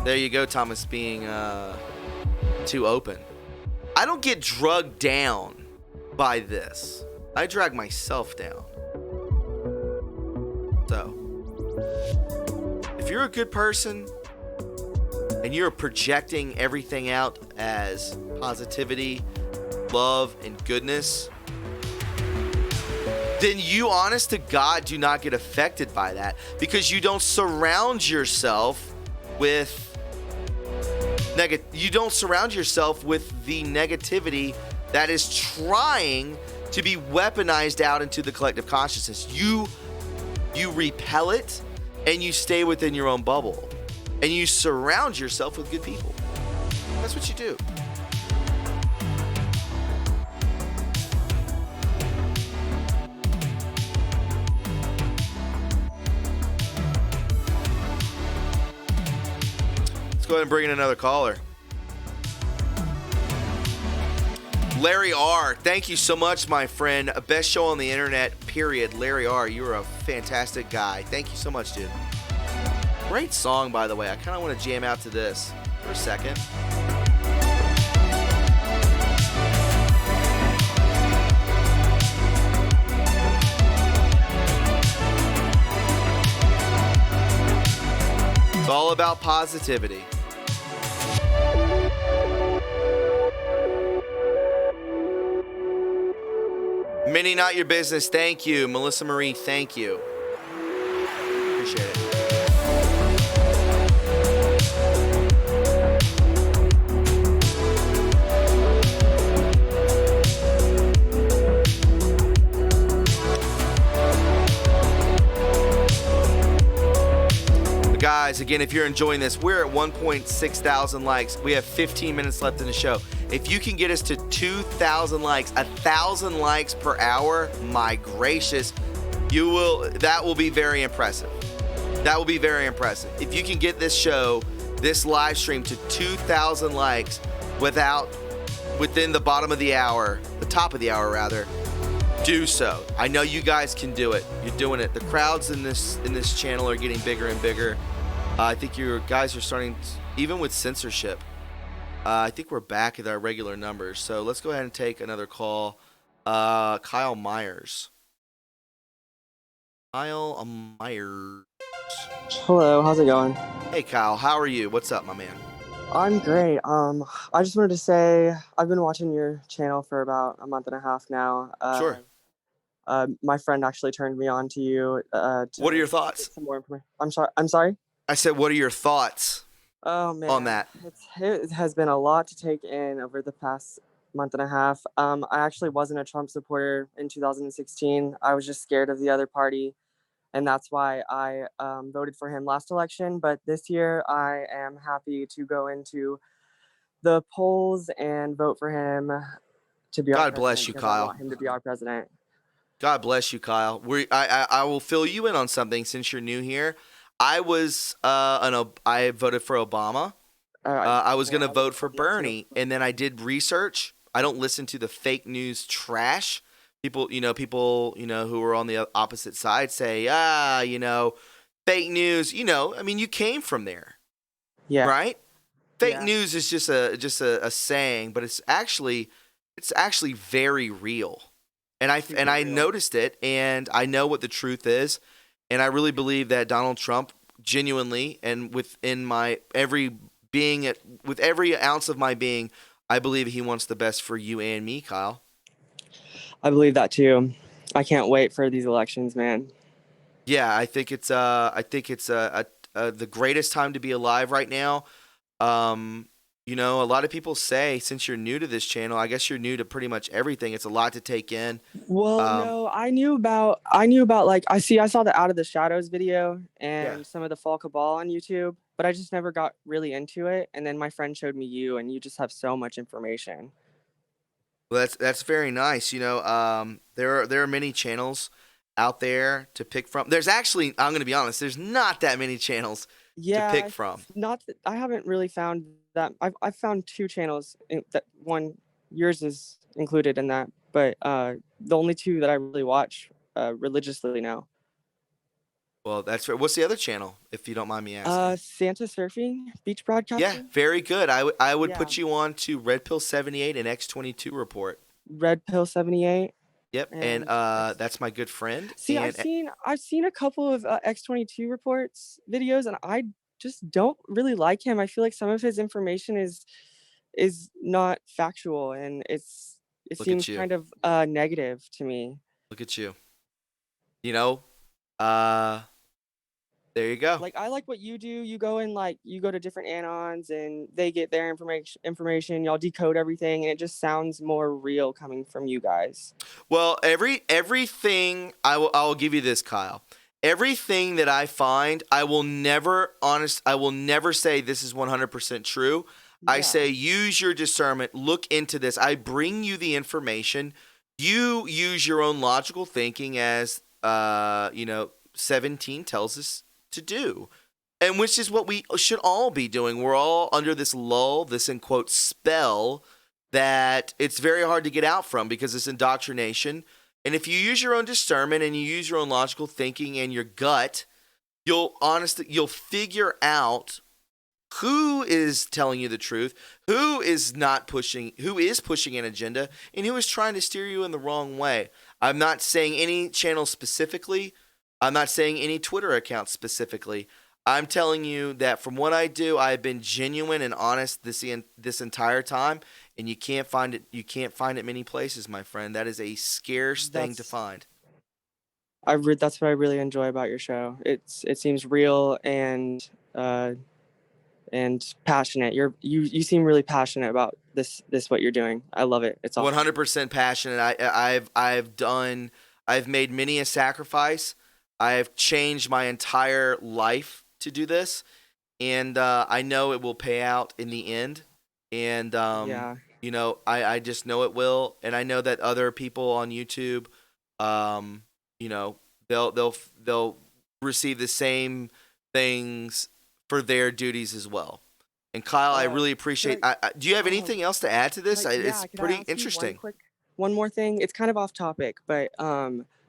There you go, Thomas, being too open. I don't get drugged down by this. I drag myself down. So, if you're a good person and you're projecting everything out as positivity, love, and goodness, then you, honest to God, do not get affected by that because you don't surround yourself with you don't surround yourself with the negativity that is trying to be weaponized out into the collective consciousness. You repel it and you stay within your own bubble and you surround yourself with good people. That's what you do. Go ahead and bring in another caller. Larry R., thank you so much, my friend. Best show on the internet, period. Larry R., you're a fantastic guy. Thank you so much, dude. Great song, by the way. I kind of want to jam out to this for a second. It's all about positivity. Minnie, not your business. Thank you. Melissa Marie, thank you. Appreciate it. Guys, again, if you're enjoying this, we're at 1.6 thousand likes. We have 15 minutes left in the show. If you can get us to 2,000 likes, 1,000 likes per hour, my gracious, that will be very impressive. That will be very impressive. If you can get this show, this live stream to 2,000 likes within the bottom of the hour, the top of the hour rather, do so. I know you guys can do it. You're doing it. The crowds in this channel are getting bigger and bigger. I think you guys are starting, even with censorship, I think we're back at our regular numbers. So let's go ahead and take another call. Kyle Myers. Kyle Myers. Hello, how's it going? Hey, Kyle. How are you? What's up, my man? I'm great. I just wanted to say I've been watching your channel for about a month and a half now. Sure. My friend actually turned me on to you. What are your thoughts? Some more information. I'm sorry? I said, what are your thoughts? Oh, man. On that? It has been a lot to take in over the past month and a half. I actually wasn't a Trump supporter in 2016. I was just scared of the other party, and that's why I voted for him last election. But this year, I am happy to go into the polls and vote for him to be our president. God bless you, Kyle. I want him to be our president. God bless you, Kyle. I will fill you in on something since you're new here. I voted for Obama. I was going to vote for Bernie, and then I did research. I don't listen to the fake news trash. People who are on the opposite side say, fake news. I mean, you came from there, yeah, right? Fake news is just a saying, but it's actually very real. And I noticed it, and I know what the truth is. And I really believe that Donald Trump genuinely, and with every ounce of my being, I believe he wants the best for you and me, Kyle. I believe that too. I can't wait for these elections, man. Yeah, I think it's the greatest time to be alive right now. A lot of people say, since you're new to this channel, I guess you're new to pretty much everything. It's a lot to take in. Well, no, I knew about like I saw the Out of the Shadows video and some of the Fall Cabal on YouTube, but I just never got really into it. And then my friend showed me you, and you just have so much information. Well, that's very nice. There are many channels out there to pick from. There's actually, I'm going to be honest, there's not that many channels to pick from. I haven't really found that. I've found two channels that one, yours is included in that, but the only two that I really watch religiously now. Well, that's right. What's the other channel, if you don't mind me asking? Santa Surfing, Beach Broadcasting. Yeah, very good. I would Yeah. put you on to Red Pill 78 and X22 Report. Red Pill 78. Yep, and that's my good friend. See, and, I've seen a couple of X22 reports videos, and I just don't really like him. I feel like some of his information is not factual, and it seems kind of negative to me. Look at you. You know, there you go. Like, I like what you do. You go and you go to different anons, and they get their information. Y'all decode everything, and it just sounds more real coming from you guys. Well, everything I will give you this, Kyle. Everything that I find, I will never say this is 100% true. Yeah. I say use your discernment, look into this. I bring you the information. You use your own logical thinking as 17 tells us to do, and which is what we should all be doing. We're all under this lull, this in quote spell that it's very hard to get out from because it's indoctrination. And if you use your own discernment and you use your own logical thinking and your gut, you'll figure out who is telling you the truth, who is pushing an agenda, and who is trying to steer you in the wrong way. I'm not saying any channel specifically. I'm not saying any Twitter account specifically. I'm telling you that from what I do, I've been genuine and honest this entire time, and you can't find it. You can't find it many places, my friend. That is a scarce thing to find. That's what I really enjoy about your show. It seems real and passionate. You seem really passionate about this what you're doing. I love it. It's awesome. 100% passionate. I've made many a sacrifice. I have changed my entire life to do this, and I know it will pay out in the end. And I just know it will, and I know that other people on YouTube, they'll receive the same things for their duties as well. And Kyle, I really appreciate. Do you have anything else to add to this? It's pretty interesting. One more thing. It's kind of off topic, but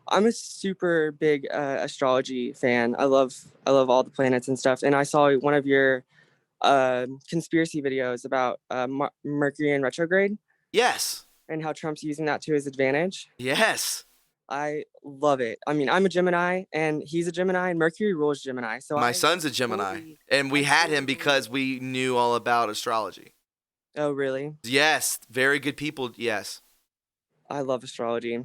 I'm a super big astrology fan. I love all the planets and stuff. And I saw one of your conspiracy videos about Mercury in retrograde. Yes. And how Trump's using that to his advantage. Yes. I love it. I mean, I'm a Gemini, and he's a Gemini, and Mercury rules Gemini. So my son's a Gemini, and we had him because we knew all about astrology. Oh, really? Yes. Very good people. Yes. I love astrology.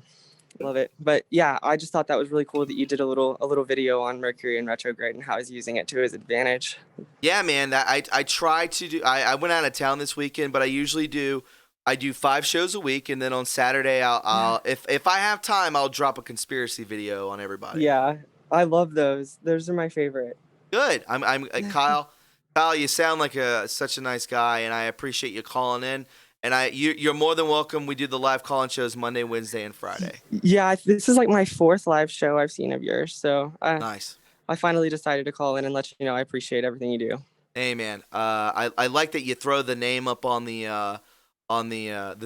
Love it. But yeah, I just thought that was really cool that you did a little video on Mercury in retrograde and how he's using it to his advantage. Yeah, man. I try to do. I went out of town this weekend, but I usually do. I do 5 shows a week, and then on Saturday, I'll if I have time, I'll drop a conspiracy video on everybody. Yeah, I love those. Those are my favorite. Good. I'm Kyle. Kyle, you sound like such a nice guy, and I appreciate you calling in. And you're more than welcome. We do the live call-in shows Monday, Wednesday, and Friday. Yeah, this is like my 4th live show I've seen of yours. So nice. I finally decided to call in and let you know I appreciate everything you do. Hey, man. I like that you throw the name up on the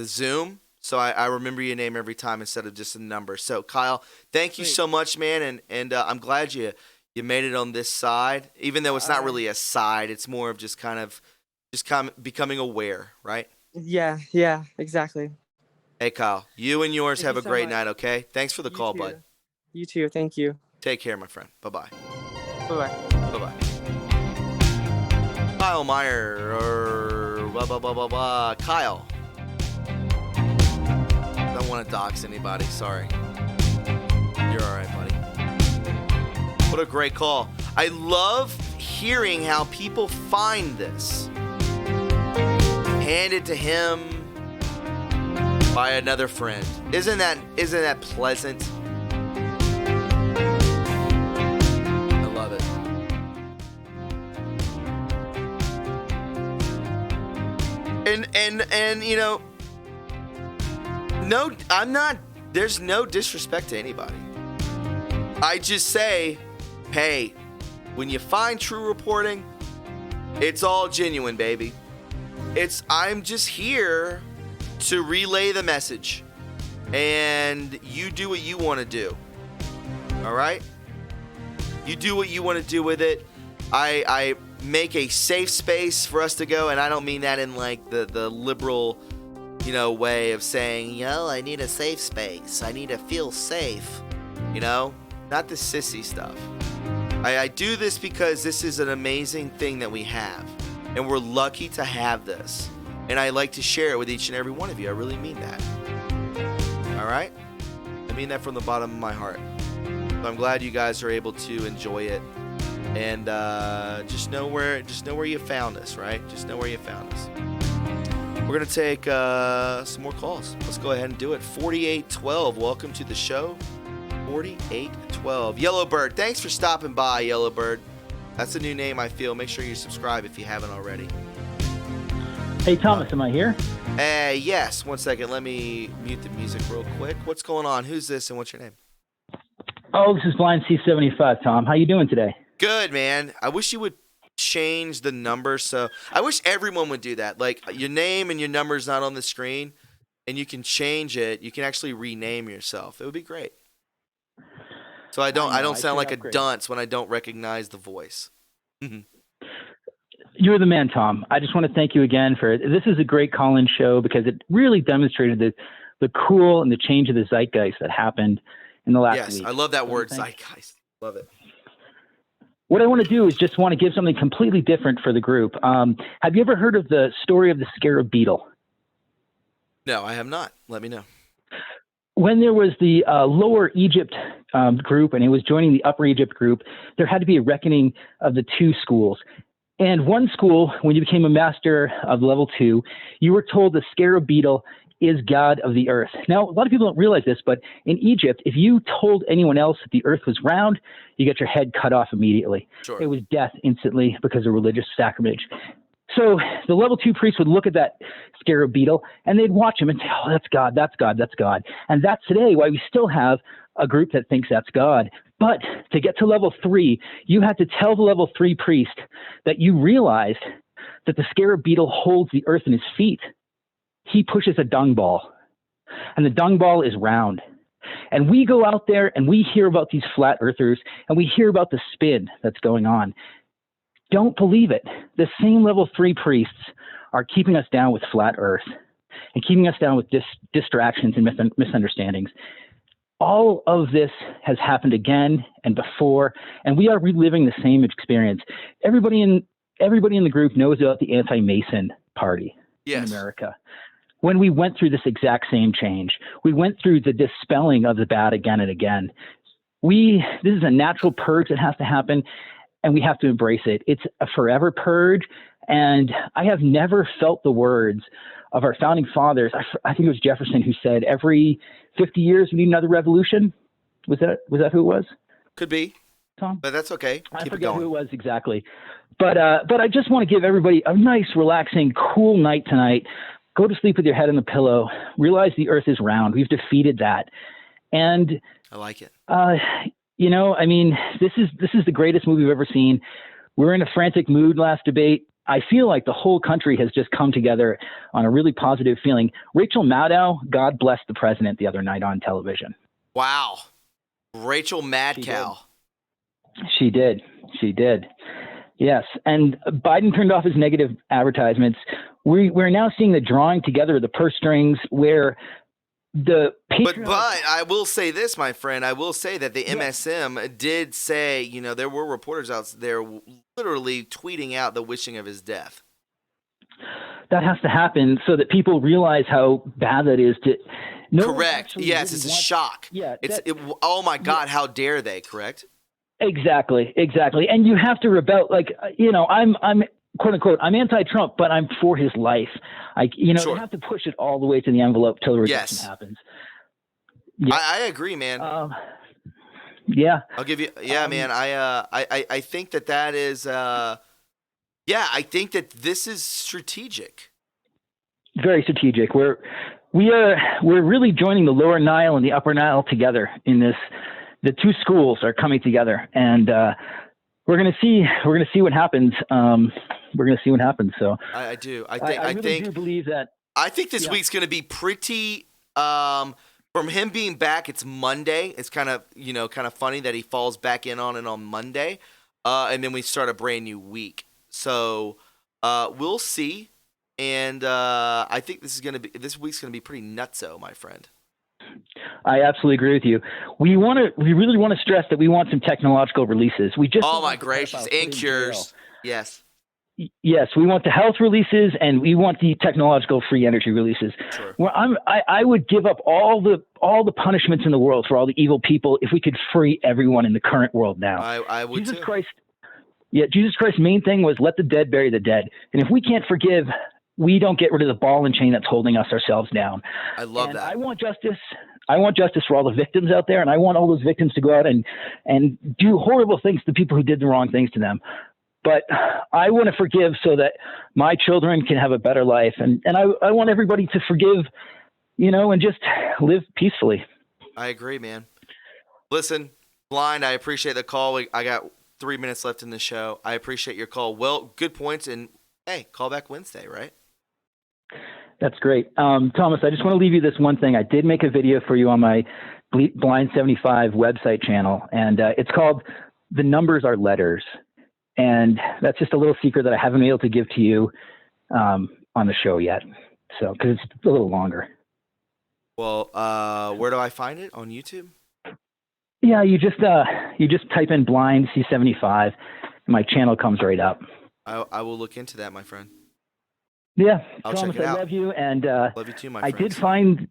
Zoom, so I remember your name every time instead of just a number. So Kyle, thank you so much, man, and I'm glad you made it on this side, even though it's not really a side. It's more of just kind of becoming aware, right? Yeah, exactly. Hey Kyle, you and yours have a great night, okay? Thanks for the call, bud. You too, thank you. Take care, my friend. Bye-bye. Bye-bye. Bye-bye. Kyle Meyer, Kyle. Don't want to dox anybody, sorry. You're all right, buddy. What a great call. I love hearing how people find this. Handed to him by another friend. Isn't that pleasant? I love it. And you know, no, I'm not. There's no disrespect to anybody. I just say, hey, when you find True Reporting, it's all genuine, baby. I'm just here to relay the message, and you do what you want to do. All right? You do what you want to do with it. I make a safe space for us to go, and I don't mean that in like the liberal, way of saying, I need a safe space. I need to feel safe. Not the sissy stuff. I do this because this is an amazing thing that we have, and we're lucky to have this. And I like to share it with each and every one of you. I really mean that. All right? I mean that from the bottom of my heart. So I'm glad you guys are able to enjoy it. And just know where you found us, right? Just know where you found us. We're going to take some more calls. Let's go ahead and do it. 4812, welcome to the show. 4812. Yellowbird, thanks for stopping by, Yellowbird. That's a new name, I feel. Make sure you subscribe if you haven't already. Hey, Thomas, am I here? Yes. 1 second. Let me mute the music real quick. What's going on? Who's this and what's your name? Oh, this is Blind C75, Tom. How you doing today? Good, man. I wish you would change the number. So I wish everyone would do that. Like, your name and your number is not on the screen, and you can change it. You can actually rename yourself. It would be great. So I don't sound like a dunce when I don't recognize the voice. You're the man, Tom. I just want to thank you again for it. This is a great call-in show because it really demonstrated the cool and the change of the zeitgeist that happened in the last week. Yes, I love that word, zeitgeist. Love it. What I want to do is just want to give something completely different for the group. Have you ever heard of the story of the scarab beetle? No, I have not. Let me know. When there was the Lower Egypt group and it was joining the Upper Egypt group, there had to be a reckoning of the two schools. And one school, when you became a master of level 2, you were told the scarab beetle is God of the earth. Now, a lot of people don't realize this, but in Egypt, if you told anyone else that the earth was round, you get your head cut off immediately. Sure. It was death instantly because of religious sacrilege. So the level 2 priest would look at that scarab beetle and they'd watch him and say, oh, that's God, that's God, that's God. And that's today why we still have a group that thinks that's God. But to get to level 3, you had to tell the level 3 priest that you realized that the scarab beetle holds the earth in his feet. He pushes a dung ball, and the dung ball is round. And we go out there and we hear about these flat earthers and we hear about the spin that's going on. Don't believe it. The same level 3 priests are keeping us down with flat earth and keeping us down with distractions and misunderstandings. All of this has happened again and before, and we are reliving the same experience. Everybody in the group knows about the anti-Mason party in America. When we went through this exact same change, we went through the dispelling of the bad again and again. This is a natural purge that has to happen, and we have to embrace it. It's a forever purge, and I have never felt the words of our founding fathers. I think it was Jefferson who said, every 50 years we need another revolution. Was that who it was? Could be, Tom, but that's okay. I Keep forget it going. who it was exactly. But I just want to give everybody a nice, relaxing, cool night tonight. Go to sleep with your head on the pillow. Realize the earth is round. We've defeated that. And I like it. This is the greatest movie we've ever seen. We're in a frantic mood last debate. I feel like the whole country has just come together on a really positive feeling. Rachel Maddow, God bless the president, the other night on television. Wow. Rachel Madcow. She did. Yes. And Biden turned off his negative advertisements. We're now seeing the drawing together of the purse strings where the But I will say this, my friend. I will say that the MSM did say, there were reporters out there literally tweeting out the wishing of his death. That has to happen so that people realize how bad that is. Correct. Yes, it's a shock. Yeah. Oh my God, how dare they? Correct. Exactly. And you have to rebel. I'm quote unquote, I'm anti-Trump, but I'm for his life. You have to push it all the way to the envelope till the rejection happens. Yeah. I agree, man. I'll give you. Yeah, man. I think that is. I think that this is strategic. Very strategic. We're really joining the Lower Nile and the Upper Nile together in this. The two schools are coming together, and we're gonna see what happens. So I do. I really do believe that. I think this week's gonna be pretty From him being back, it's Monday. It's kind of funny that he falls back in on it on Monday, and then we start a brand new week. So we'll see, and I think this week's gonna be pretty nutso, my friend. I absolutely agree with you. We really want to stress that we want some technological releases. Oh my gracious, and cures. Yes. Yes, we want the health releases and we want the technological free energy releases. Sure. Well, I would give up all the punishments in the world for all the evil people if we could free everyone in the current world now. I would Jesus too. Christ. Yeah, Jesus Christ's main thing was let the dead bury the dead. And if we can't forgive, we don't get rid of the ball and chain that's holding us ourselves down. I love that. I want justice. I want justice for all the victims out there, and I want all those victims to go out and do horrible things to people who did the wrong things to them. But I want to forgive so that my children can have a better life. And I want everybody to forgive, and just live peacefully. I agree, man. Listen, Blind, I appreciate the call. I got 3 minutes left in the show. I appreciate your call. Well, good points. And, hey, call back Wednesday, right? That's great. Thomas, I just want to leave you this one thing. I did make a video for you on my Blind 75 website channel, and it's called The Numbers Are Letters. And that's just a little secret that I haven't been able to give to you on the show yet. So, because it's a little longer. Well, where do I find it? On YouTube? Yeah, you just type in Blind C75, and my channel comes right up. I will look into that, my friend. Yeah, I'll Thomas, check it out. I love you, and love you too, my friend.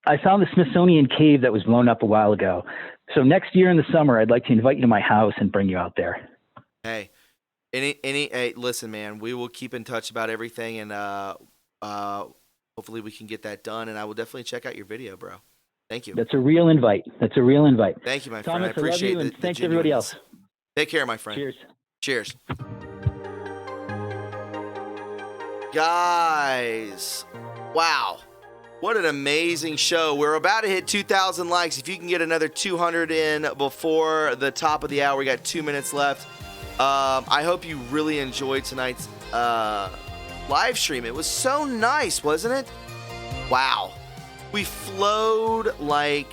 I found the Smithsonian cave that was blown up a while ago. So next year in the summer, I'd like to invite you to my house and bring you out there. Hey. Hey, listen, man, we will keep in touch about everything, and hopefully we can get that done, and I will definitely check out your video, bro. Thank you. That's a real invite. Thank you, my friend. Thomas, I appreciate I love you, the and thanks everybody else. Take care, my friend. Cheers. Guys, wow. What an amazing show. We're about to hit 2,000 likes. If you can get another 200 in before the top of the hour, we got 2 minutes left. I hope you really enjoyed tonight's live stream. It was so nice, wasn't it? Wow. We flowed like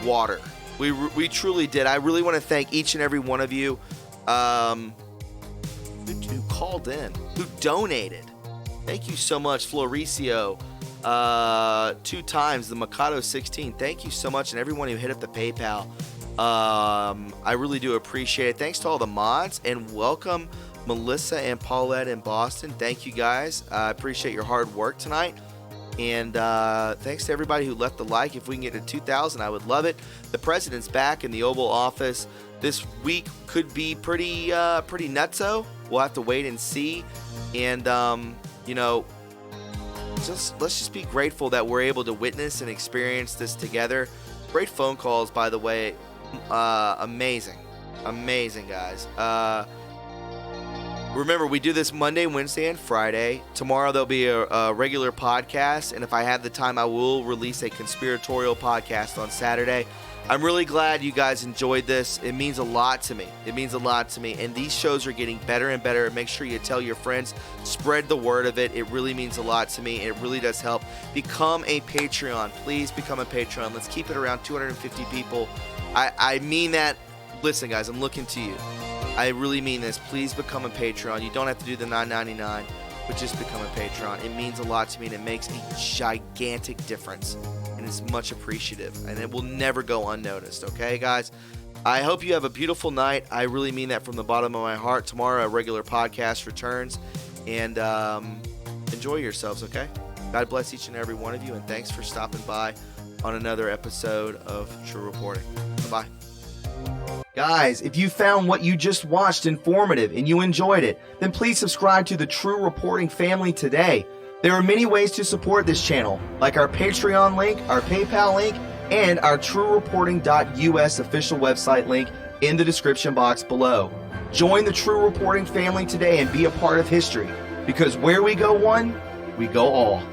water. We truly did. I really want to thank each and every one of you who called in, who donated. Thank you so much, Floricio. 2 times, the Mikado 16. Thank you so much, and everyone who hit up the PayPal. I really do appreciate it. Thanks to all the mods, and welcome Melissa and Paulette in Boston. Thank you guys. I appreciate your hard work tonight. And thanks to everybody who left the like. If we can get to 2,000, I would love it. The president's back in the Oval Office. This week could be pretty nutso. We'll have to wait and see. And let's just be grateful that we're able to witness and experience this together. Great phone calls, by the way. Amazing, guys. Remember, we do this Monday, Wednesday, and Friday. Tomorrow there'll be a regular podcast, and if I have the time, I will release a conspiratorial podcast on Saturday. I'm really glad you guys enjoyed this. It means a lot to me. And these shows are getting better and better. Make sure you tell your friends. Spread the word of it. It really means a lot to me. It really does help. Become a Patreon. Please become a Patreon. Let's keep it around 250 people. I mean that. Listen, guys, I'm looking to you. I really mean this. Please become a Patreon. You don't have to do the $9.99, but just become a Patreon. It means a lot to me, and it makes a gigantic difference. And it's much appreciative, and it will never go unnoticed, okay, guys? I hope you have a beautiful night. I really mean that from the bottom of my heart. Tomorrow, a regular podcast returns, and enjoy yourselves, okay? God bless each and every one of you, and thanks for stopping by on another episode of True Reporting. Bye-bye. Guys, if you found what you just watched informative and you enjoyed it, then please subscribe to the True Reporting family today. There are many ways to support this channel, like our Patreon link, our PayPal link, and our TrueReporting.us official website link in the description box below. Join the True Reporting family today and be a part of history, because where we go one, we go all.